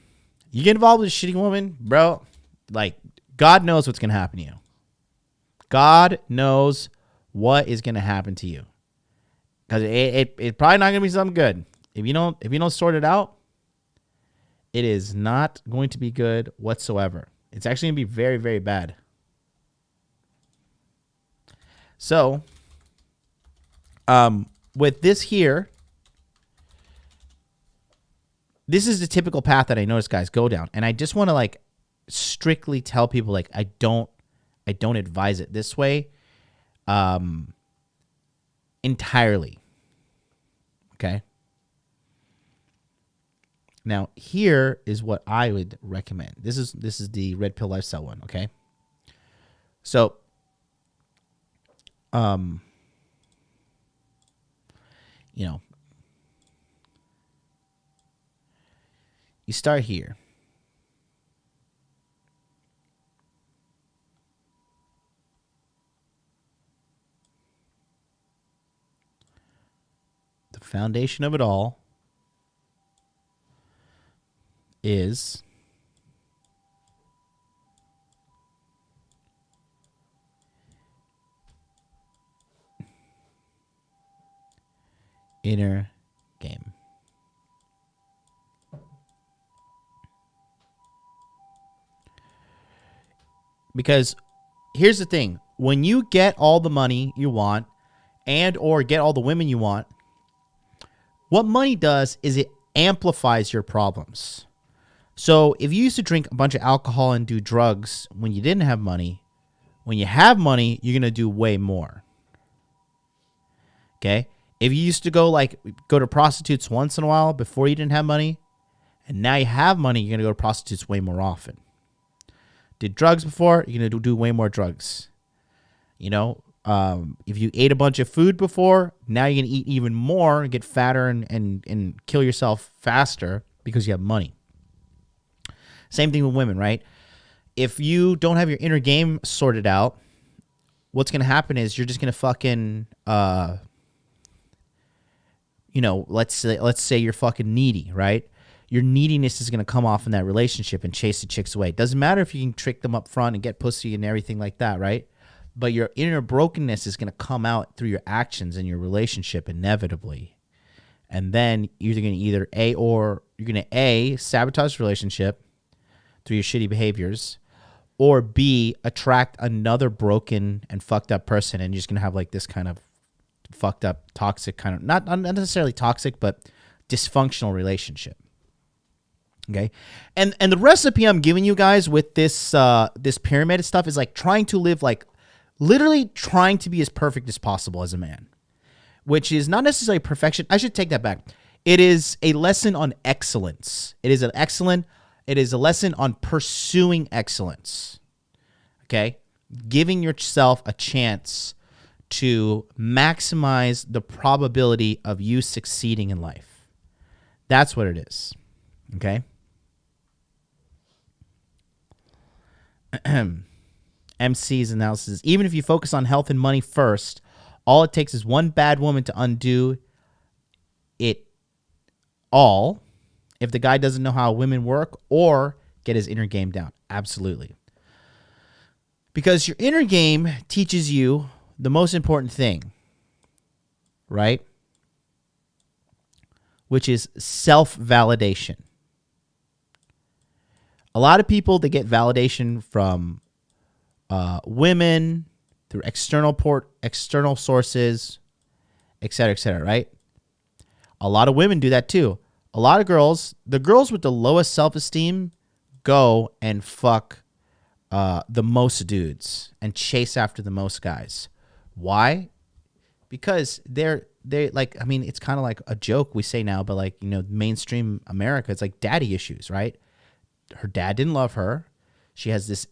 You get involved with a shitty woman, bro, like, God knows what's going to happen to you. God knows what is going to happen to you. Because it's probably not going to be something good. If you don't sort it out, it is not going to be good whatsoever. It's actually going to be very, very bad. So, with this here, this is the typical path that I notice guys go down. And I just want to like strictly tell people, like, I don't advise it this way entirely. Okay? Now, here is what I would recommend. This is the Red Pill Lifestyle one, okay? So, you know, you start here. The foundation of it all is inner game. Because here's the thing. When you get all the money you want and or get all the women you want, what money does is it amplifies your problems. So if you used to drink a bunch of alcohol and do drugs when you didn't have money, when you have money, you're going to do way more. Okay? If you used to go to prostitutes once in a while before you didn't have money, and now you have money, you're going to go to prostitutes way more often. Did drugs before, you're going to do way more drugs. You know, if you ate a bunch of food before, now you're going to eat even more and get fatter and kill yourself faster because you have money. Same thing with women, right? If you don't have your inner game sorted out, what's going to happen is you're just going to fucking, you know, let's say you're fucking needy, right? Your neediness is going to come off in that relationship and chase the chicks away. It doesn't matter if you can trick them up front and get pussy and everything like that, right? But your inner brokenness is going to come out through your actions in your relationship inevitably. And then you're going to A, sabotage the relationship through your shitty behaviors, or B, attract another broken and fucked up person, and you're just going to have like this kind of fucked up, toxic kind of, not necessarily toxic, but dysfunctional relationship. Okay. And the recipe I'm giving you guys with this pyramid stuff is like trying to live, like literally trying to be as perfect as possible as a man, which is not necessarily perfection. I should take that back. It is a lesson on excellence. It is a lesson on pursuing excellence. Okay. Giving yourself a chance to maximize the probability of you succeeding in life. That's what it is. Okay. MC's analysis. Even if you focus on health and money first, all it takes is one bad woman to undo it all if the guy doesn't know how women work or get his inner game down. Absolutely. Because your inner game teaches you the most important thing, right? Which is self-validation. A lot of people, they get validation from women, through external sources, et cetera, right? A lot of women do that too. A lot of girls, the girls with the lowest self-esteem go and fuck the most dudes and chase after the most guys. Why? Because they like, I mean, it's kind of like a joke we say now, but like, you know, mainstream America, it's like daddy issues, right? Her dad didn't love her. She has this,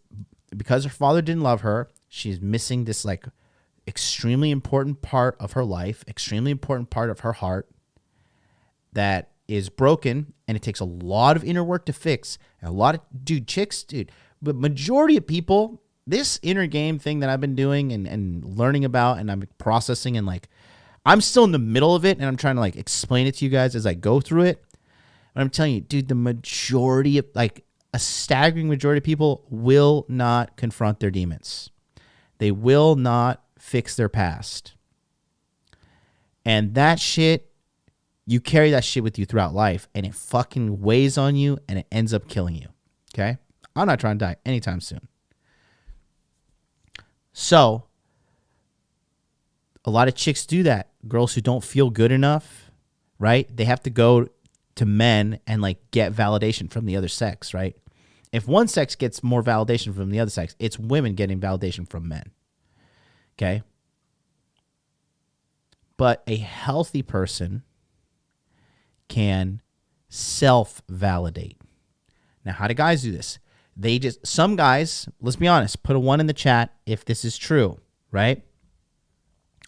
because her father didn't love her, she's missing this like extremely important part of her life, extremely important part of her heart that is broken, and it takes a lot of inner work to fix. And a lot of chicks, but majority of people, this inner game thing that I've been doing and learning about, and I'm processing, and like I'm still in the middle of it, and I'm trying to like explain it to you guys as I go through it. And I'm telling you, dude, the majority of, like a staggering majority of people will not confront their demons. They will not fix their past. And that shit, you carry that shit with you throughout life, and it fucking weighs on you, and it ends up killing you. Okay? I'm not trying to die anytime soon. So, a lot of chicks do that. Girls who don't feel good enough, right? They have to go to men and like get validation from the other sex, right? If one sex gets more validation from the other sex, it's women getting validation from men. Okay? But a healthy person can self-validate. Now, how do guys do this? Some guys, let's be honest, put a 1 in the chat if this is true, right?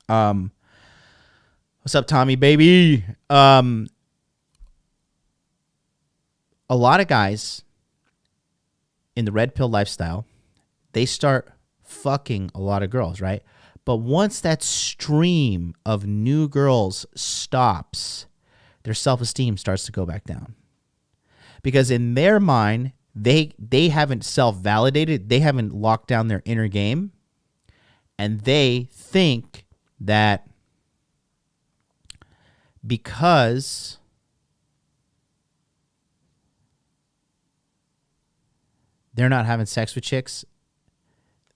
What's up, Tommy, baby? A lot of guys in the red pill lifestyle, they start fucking a lot of girls, right? But once that stream of new girls stops, their self-esteem starts to go back down. Because in their mind, they haven't self-validated, they haven't locked down their inner game, and they think that because they're not having sex with chicks,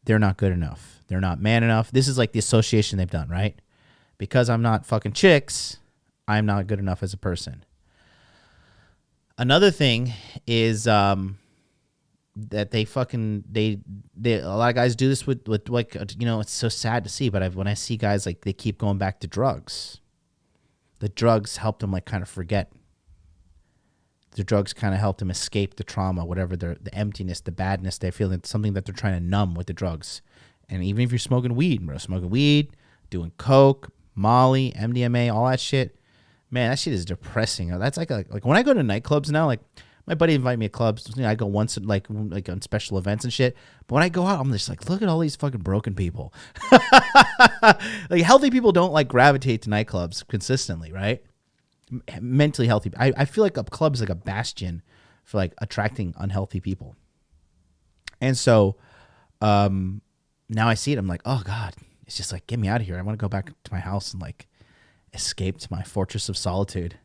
they're not good enough. They're not man enough. This is like the association they've done, right? Because I'm not fucking chicks, I'm not good enough as a person. Another thing is that they a lot of guys do this with like, you know, it's so sad to see, but when I see guys, like, they keep going back to drugs. The drugs help them like kind of forget. The drugs kind of help them escape the trauma, whatever the emptiness, the badness they're feeling. It's something that they're trying to numb with the drugs. And even if you're smoking weed, bro, doing coke, Molly, MDMA, all that shit, man, that shit is depressing. That's like when I go to nightclubs now, like my buddy invited me to clubs. You know, I go once like on special events and shit. But when I go out, I'm just like, look at all these fucking broken people. Like, healthy people don't like gravitate to nightclubs consistently, right? Mentally healthy. I feel like a club is like a bastion for like attracting unhealthy people. And so now I see it, I'm like, oh God, it's just like, get me out of here. I want to go back to my house and like escape to my fortress of solitude.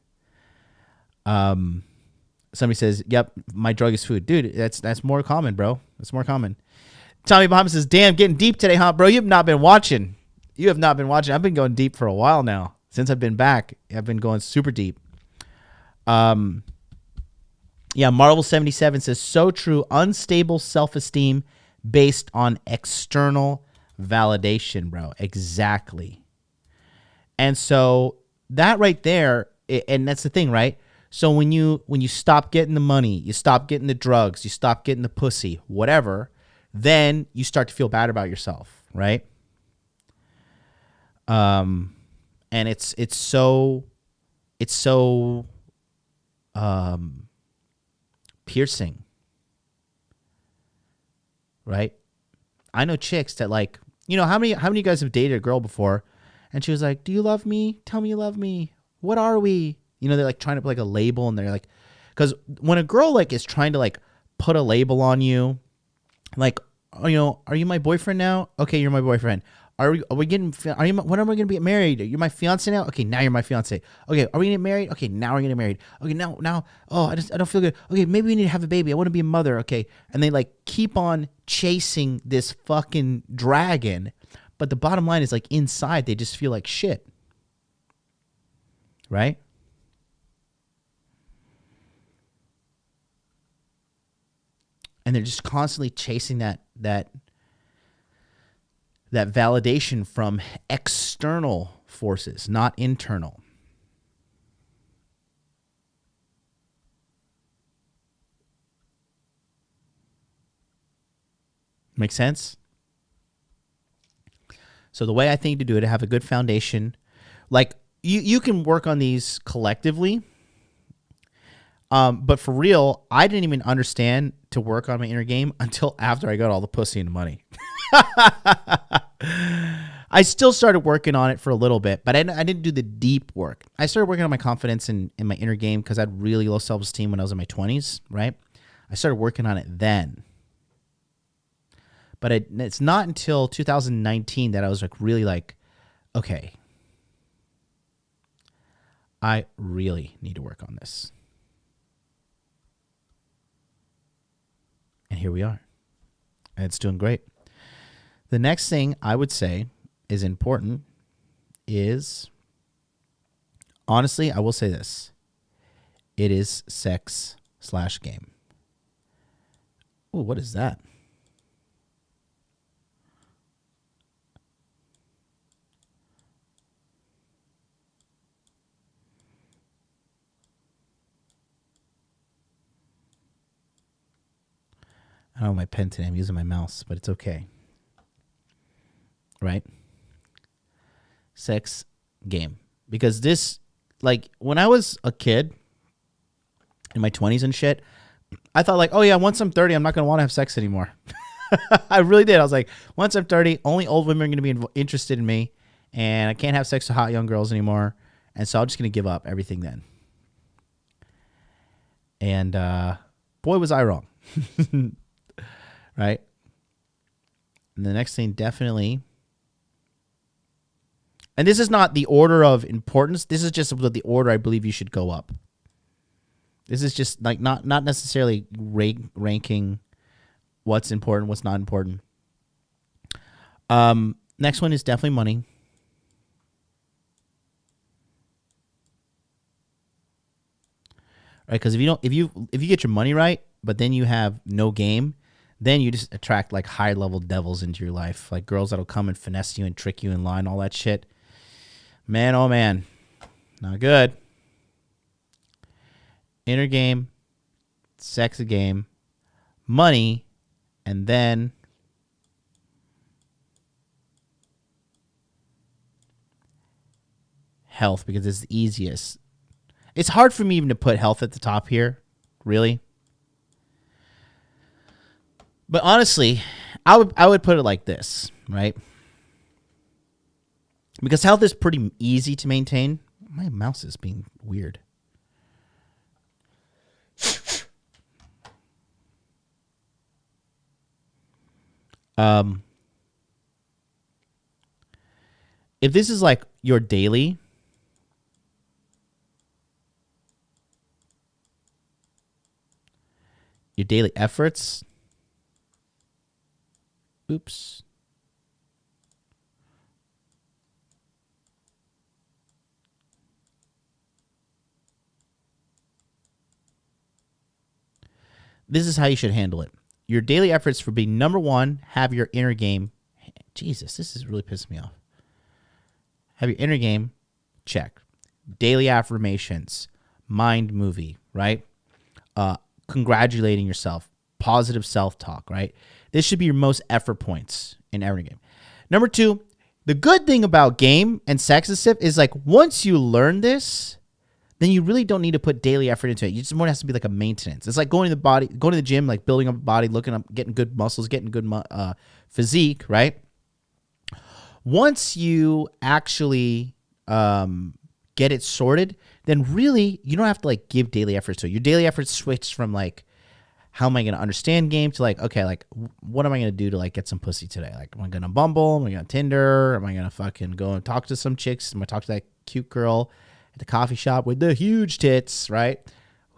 Somebody says, yep, my drug is food. Dude, that's more common, bro. That's more common. Tommy Muhammad says, damn, getting deep today, huh, bro? You have not been watching. I've been going deep for a while now. Since I've been back, I've been going super deep. Yeah, Marvel77 says, so true. Unstable self-esteem based on external validation, bro. Exactly. And so that right there, and that's the thing, right? So when you stop getting the money, you stop getting the drugs, you stop getting the pussy, whatever, then you start to feel bad about yourself, right? And it's so piercing, right? I know chicks that like, you know, how many of you guys have dated a girl before and she was like, do you love me? Tell me you love me. What are we? You know, they're like trying to put like a label and they're like, because when a girl like is trying to like put a label on you, like, oh, you know, are you my boyfriend now? Okay, you're my boyfriend. Are we getting, when are we going to get married? You're my fiance now? Okay, now you're my fiance. Okay, are we going to get married? Okay, now we're going to get married. Okay, now, oh, I don't feel good. Okay, maybe we need to have a baby. I want to be a mother. Okay. And they like keep on chasing this fucking dragon. But the bottom line is like inside, they just feel like shit. Right? And they're just constantly chasing that validation from external forces, not internal. Make sense? So the way I think to do it, to have a good foundation, like you can work on these collectively. But for real, I didn't even understand to work on my inner game until after I got all the pussy and money. I still started working on it for a little bit, but I didn't do the deep work. I started working on my confidence in my inner game because I had really low self-esteem when I was in my 20s, right? I started working on it then. But it's not until 2019 that I was like really like, okay, I really need to work on this. And here we are. And it's doing great. The next thing I would say is important is, honestly, I will say this. It is sex/game. Oh, what is that? I don't have my pen today. I'm using my mouse, but it's okay. Right? Sex game. Because this, like, when I was a kid in my 20s and shit, I thought like, oh yeah, once I'm 30, I'm not going to want to have sex anymore. I really did. I was like, once I'm 30, only old women are going to be interested in me, and I can't have sex with hot young girls anymore. And so I'm just going to give up everything then. And boy, was I wrong. Right? And the next thing definitely, and this is not the order of importance. This is just the order I believe you should go up. This is just like not necessarily ranking what's important, what's not important. Next one is definitely money. Right? Because if you get your money right, but then you have no game, then you just attract like high level devils into your life, like girls that'll come and finesse you and trick you and lie and all that shit. Man, oh man, not good. Inner game, sex game, money, and then health, because it's the easiest. It's hard for me even to put health at the top here, really. But honestly, I would put it like this, right? Because health is pretty easy to maintain. My mouse is being weird. If this is like your daily efforts. Oops. This is how you should handle it. Your daily efforts for being number one, have your inner game. Jesus, this is really pissing me off. Have your inner game, check. Daily affirmations, mind movie, right? Congratulating yourself, positive self-talk, right? This should be your most effort points in every game. Number two, the good thing about game and sex and stuff is like once you learn this, then you really don't need to put daily effort into it. You just more has to be like a maintenance. It's like going to the gym, like building up a body, getting good muscles, getting good physique, right? Once you actually get it sorted, then really you don't have to like give daily efforts to it. Your daily efforts switch from like, how am I going to understand game to like, okay, like what am I going to do to like get some pussy today? Like, am I going to Bumble? Am I going to Tinder? Am I going to fucking go and talk to some chicks? Am I talk to that cute girl at the coffee shop with the huge tits, right?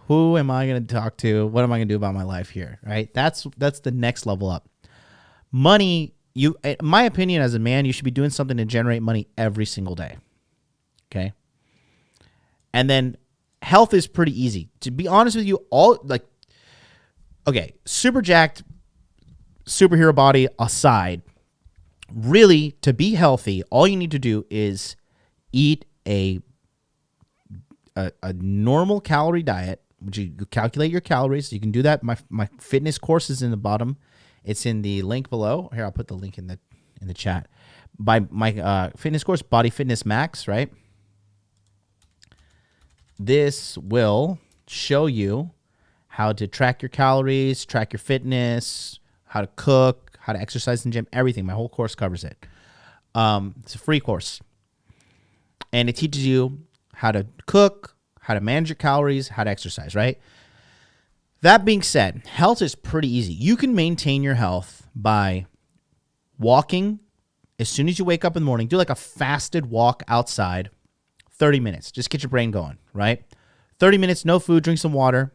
Who am I going to talk to? What am I going to do about my life here, right? That's the next level up. Money, in my opinion, as a man, you should be doing something to generate money every single day, okay? And then health is pretty easy. To be honest with you, okay, super jacked, superhero body aside, really, to be healthy, all you need to do is eat a normal calorie diet, which you calculate your calories. You can do that. My fitness course is in the bottom. It's in the link below. Here, I'll put the link in the chat. By my fitness course, Body Fitness Max, right? This will show you how to track your calories, track your fitness, how to cook, how to exercise in the gym, everything. My whole course covers it. It's a free course. And it teaches you how to cook, how to manage your calories, how to exercise, right? That being said, health is pretty easy. You can maintain your health by walking as soon as you wake up in the morning. Do like a fasted walk outside, 30 minutes. Just get your brain going, right? 30 minutes, no food, drink some water.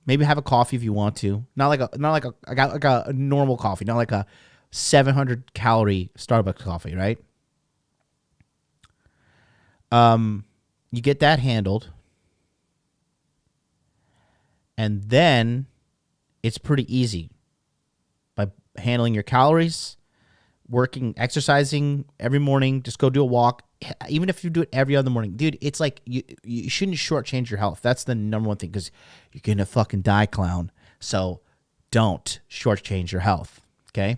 Maybe have a coffee if you want to. Not like a normal coffee, not like a 700 calorie Starbucks coffee, right? You get that handled. And then it's pretty easy by handling your calories, exercising every morning. Just go do a walk. Even if you do it every other morning, dude, it's like you shouldn't shortchange your health. That's the number one thing, because you're going to fucking die, clown. So don't shortchange your health, okay?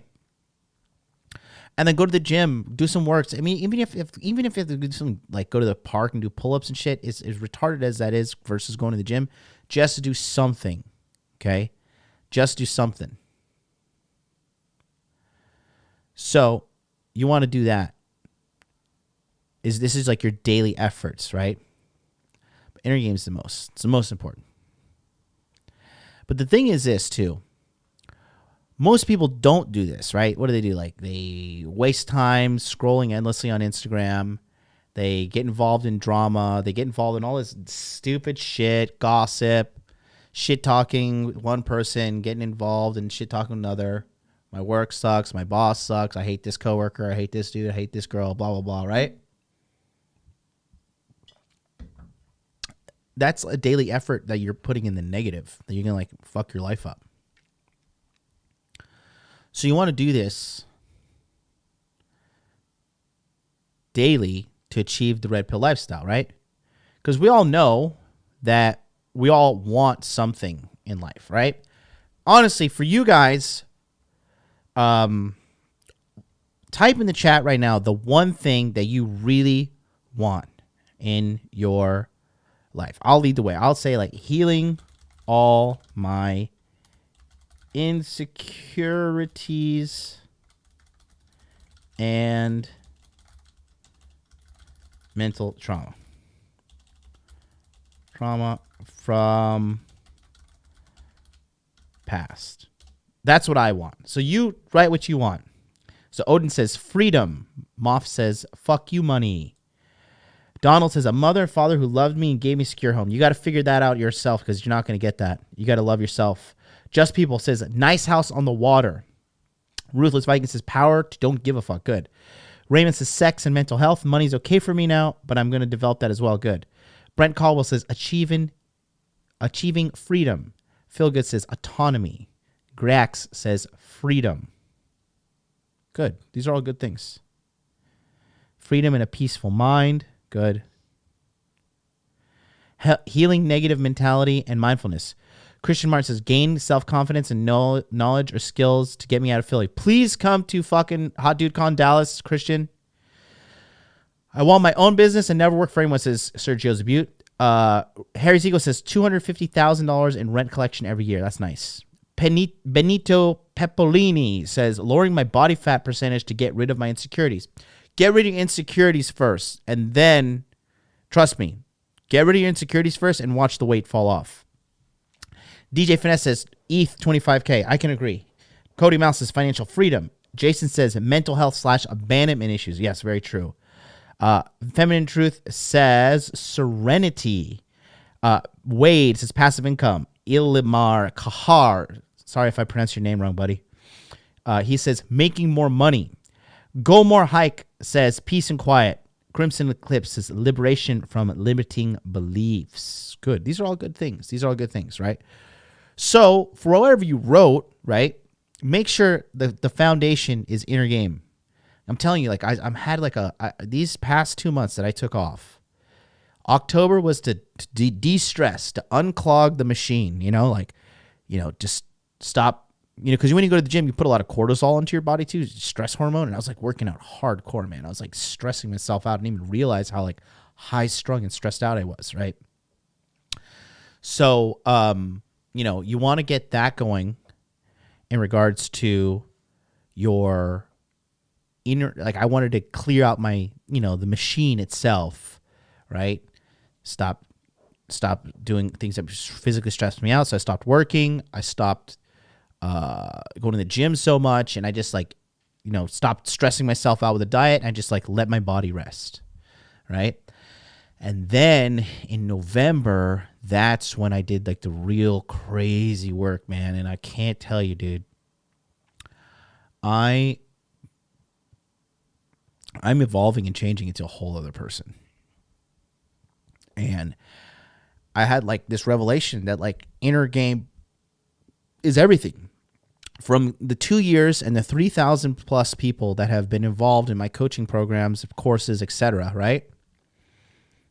And then go to the gym, do some works. I mean, even if you have to do some, like go to the park and do pull-ups and shit, as retarded as that is versus going to the gym, just do something, okay? Just do something. So you want to do that. This is like your daily efforts, right? But inner game is it's the most important. But the thing is this too. Most people don't do this, right? What do? Like they waste time scrolling endlessly on Instagram. They get involved in drama. They get involved in all this stupid shit, gossip, shit talking with one person, getting involved in shit talking with another. My work sucks. My boss sucks. I hate this coworker. I hate this dude. I hate this girl. Blah, blah, blah, right? That's a daily effort that you're putting in the negative, that you're going to like fuck your life up. So you want to do this daily to achieve the red pill lifestyle, right? Because we all know that we all want something in life, right? Honestly, for you guys, type in the chat right now the one thing that you really want in your life. I'll lead the way. I'll say like healing all my insecurities and mental trauma from past. That's what I want. So you write what you want. So Odin says freedom. Moff says fuck you money. Donald says a mother and father who loved me and gave me a secure home. You got to figure that out yourself, because you're not going to get that. You got to love yourself. Just People says nice house on the water. Ruthless Viking says power to don't give a fuck. Good. Raymond says sex and mental health. Money's okay for me now, but I'm going to develop that as well. Good. Brent Caldwell says achieving freedom. Phil Good says autonomy. Grax says freedom. Good. These are all good things. Freedom and a peaceful mind. Good. Healing negative mentality and mindfulness. Christian Martin says gain self-confidence and knowledge or skills to get me out of Philly. Please come to fucking Hot Dude Con Dallas, Christian. I want my own business and never work for anyone, says Sergio Zabute. Harry's Eagle says $250,000 in rent collection every year. That's nice. Benito Pepolini says lowering my body fat percentage to get rid of my insecurities. Get rid of your insecurities first, and then, trust me, get rid of your insecurities first and watch the weight fall off. DJ Finesse says ETH 25K. I can agree. Cody Mouse says financial freedom. Jason says mental health / abandonment issues. Yes, very true. Feminine Truth says serenity. Wade says passive income. Ilimar Kahar. Sorry if I pronounced your name wrong, buddy. He says making more money. Go More Hike says peace and quiet. Crimson Eclipse says liberation from limiting beliefs. Good. These are all good things. Right? So for whatever you wrote, right, make sure the foundation is inner game. I'm telling you, like I'm had like these past 2 months that I took off. October was to de-stress, to unclog the machine, just stop, because when you go to the gym, you put a lot of cortisol into your body too, stress hormone. And I was like working out hardcore, man. I was like stressing myself out. I didn't even realize how like high strung and stressed out I was, right? So, you want to get that going in regards to your inner, like I wanted to clear out my, the machine itself, right? Stop doing things that physically stressed me out. So I stopped working. I stopped going to the gym so much, and I just stopped stressing myself out with a diet. And I just let my body rest, right? And then in November, that's when I did the real crazy work, man. And I can't tell you, dude, I'm evolving and changing into a whole other person. And I had this revelation that inner game is everything. From the 2 years and the 3,000 plus people that have been involved in my coaching programs, courses, etc., right?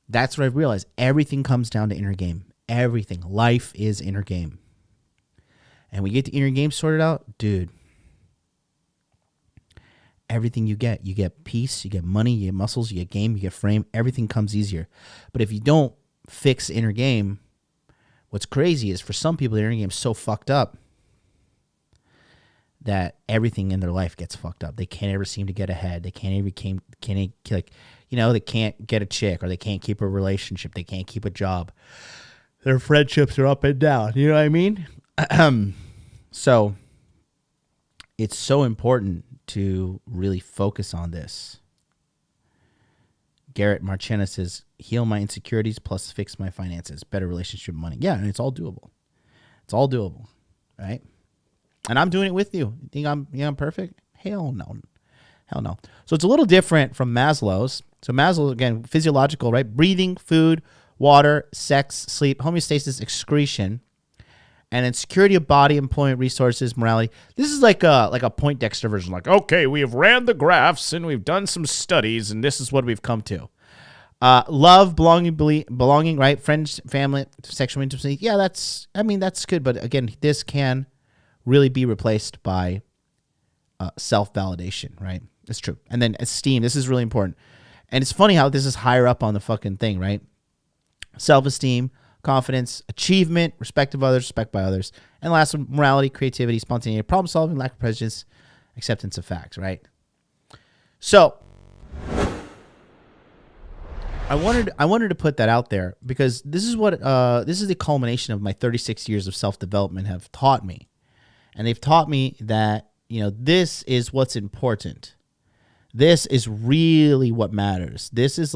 That's what I've realized. Everything comes down to inner game. Everything. Life is inner game. And we get the inner game sorted out, dude. Everything you get peace, you get money, you get muscles, you get game, you get frame. Everything comes easier. But if you don't fix inner game, what's crazy is for some people, their inner game is so fucked up that everything in their life gets fucked up. They can't ever seem to get ahead. They can't ever they can't get a chick, or they can't keep a relationship. They can't keep a job. Their friendships are up and down. You know what I mean? So it's so important to really focus on this. Garrett Marchena says, heal my insecurities plus fix my finances. Better relationship with money. Yeah, and it's all doable. It's all doable, right? And I'm doing it with you. You think I'm perfect? Hell no. Hell no. So it's a little different from Maslow's. So Maslow, again, physiological, right? Breathing, food, water, sex, sleep, homeostasis, excretion, and then security of body, employment, resources, morality. This is like a Poindexter version. Okay, we have ran the graphs and we've done some studies, and this is what we've come to. Love, belonging, right? Friends, family, sexual intimacy. Yeah, that's good. But again, this can really be replaced by self-validation, right? It's true. And then esteem. This is really important. And it's funny how this is higher up on the fucking thing, right? Self-esteem, confidence, achievement, respect of others, respect by others. And last one, morality, creativity, spontaneity, problem solving, lack of prejudice, acceptance of facts, right? So I wanted to put that out there because this is what this is the culmination of my 36 years of self-development have taught me. And they've taught me that, this is what's important. This is really what matters. This is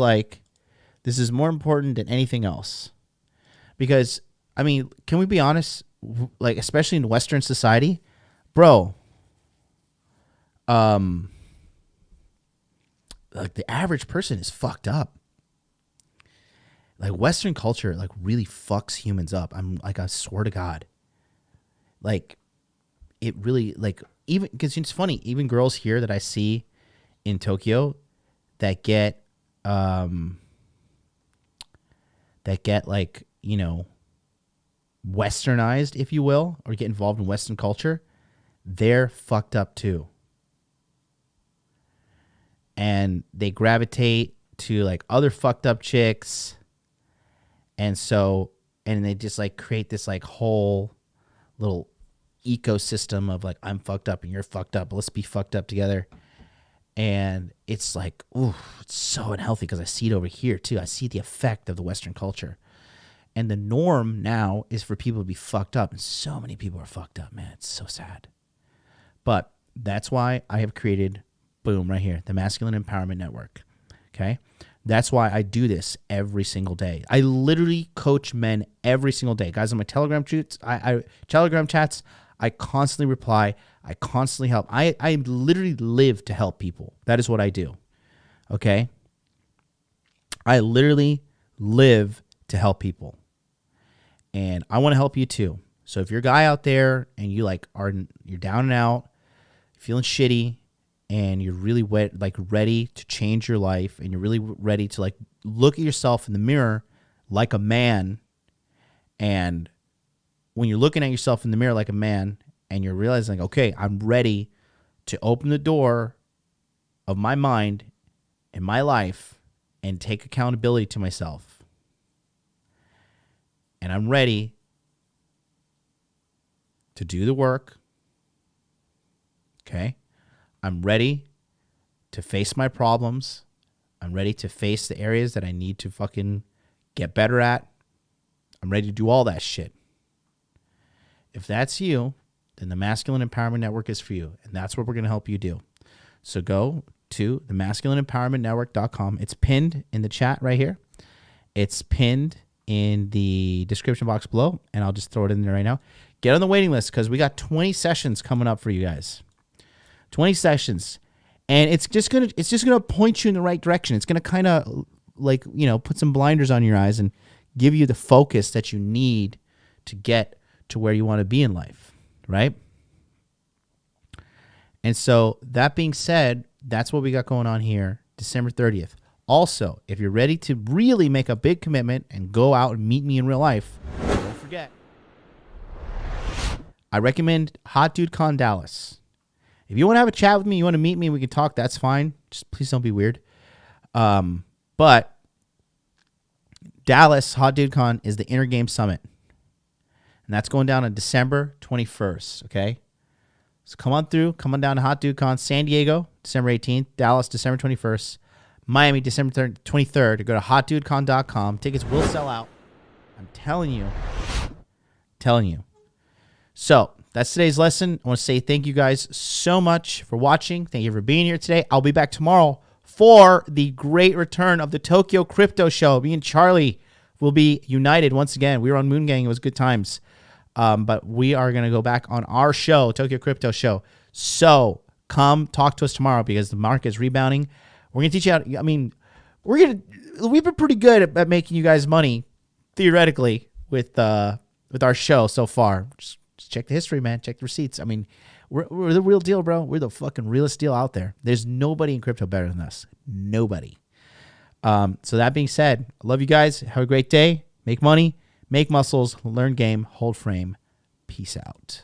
more important than anything else. Because, can we be honest? Especially in Western society, bro, the average person is fucked up. Western culture, really fucks humans up. I swear to God. It really, even, because it's funny, even girls here that I see in Tokyo that get westernized, if you will, or get involved in Western culture, they're fucked up too. And they gravitate to other fucked up chicks, And they just like create this like whole little ecosystem of like, I'm fucked up and you're fucked up. Let's be fucked up together. And it's like, ooh, it's so unhealthy because I see it over here too. I see the effect of the Western culture. And the norm now is for people to be fucked up. And so many people are fucked up, man. It's so sad. But that's why I have created, boom, right here, the Masculine Empowerment Network. Okay? That's why I do this every single day. I literally coach men every single day. Guys, on my Telegram chats, I constantly reply. I constantly help. I literally live to help people. That is what I do. Okay? I literally live to help people. And I want to help you too. So if you're a guy out there and you like you're down and out, feeling shitty, and you're really ready to change your life, and you're really ready to like look at yourself in the mirror like a man, and when you're looking at yourself in the mirror like a man and you're realizing, okay, I'm ready to open the door of my mind and my life and take accountability to myself. And I'm ready to do the work. Okay? I'm ready to face my problems. I'm ready to face the areas that I need to fucking get better at. I'm ready to do all that shit. If that's you, then the Masculine Empowerment Network is for you. And that's what we're going to help you do. So go to the masculineempowermentnetwork.com. It's pinned in the chat right here. It's pinned in the description box below, and I'll just throw it in there right now. Get on the waiting list because we got 20 sessions coming up for you guys. 20 sessions. And it's just gonna point you in the right direction. It's gonna kind of like, put some blinders on your eyes and give you the focus that you need to get to where you want to be in life, right? And so that being said, that's what we got going on here, December 30th. Also, if you're ready to really make a big commitment and go out and meet me in real life, don't forget, I recommend Hot Dude Con Dallas. If you want to have a chat with me, you want to meet me, we can talk, that's fine. Just please don't be weird. But Dallas Hot Dude Con is the Inner Game Summit. And that's going down on December 21st, okay? So come on down to Hot Dude Con, San Diego, December 18th, Dallas, December 21st. Miami, December 23rd. Go to hotdudecon.com. Tickets will sell out. I'm telling you. So that's today's lesson. I want to say thank you guys so much for watching. Thank you for being here today. I'll be back tomorrow for the great return of the Tokyo Crypto Show. Me and Charlie will be united once again. We were on Moon Gang. It was good times. But we are going to go back on our show, Tokyo Crypto Show. So come talk to us tomorrow because the market is rebounding. We're going to teach you how to, we've been pretty good at making you guys money, theoretically, with our show so far. Just check the history, man. Check the receipts. I mean, we're the real deal, bro. We're the fucking realest deal out there. There's nobody in crypto better than us. Nobody. So that being said, I love you guys. Have a great day. Make money, make muscles, learn game, hold frame. Peace out.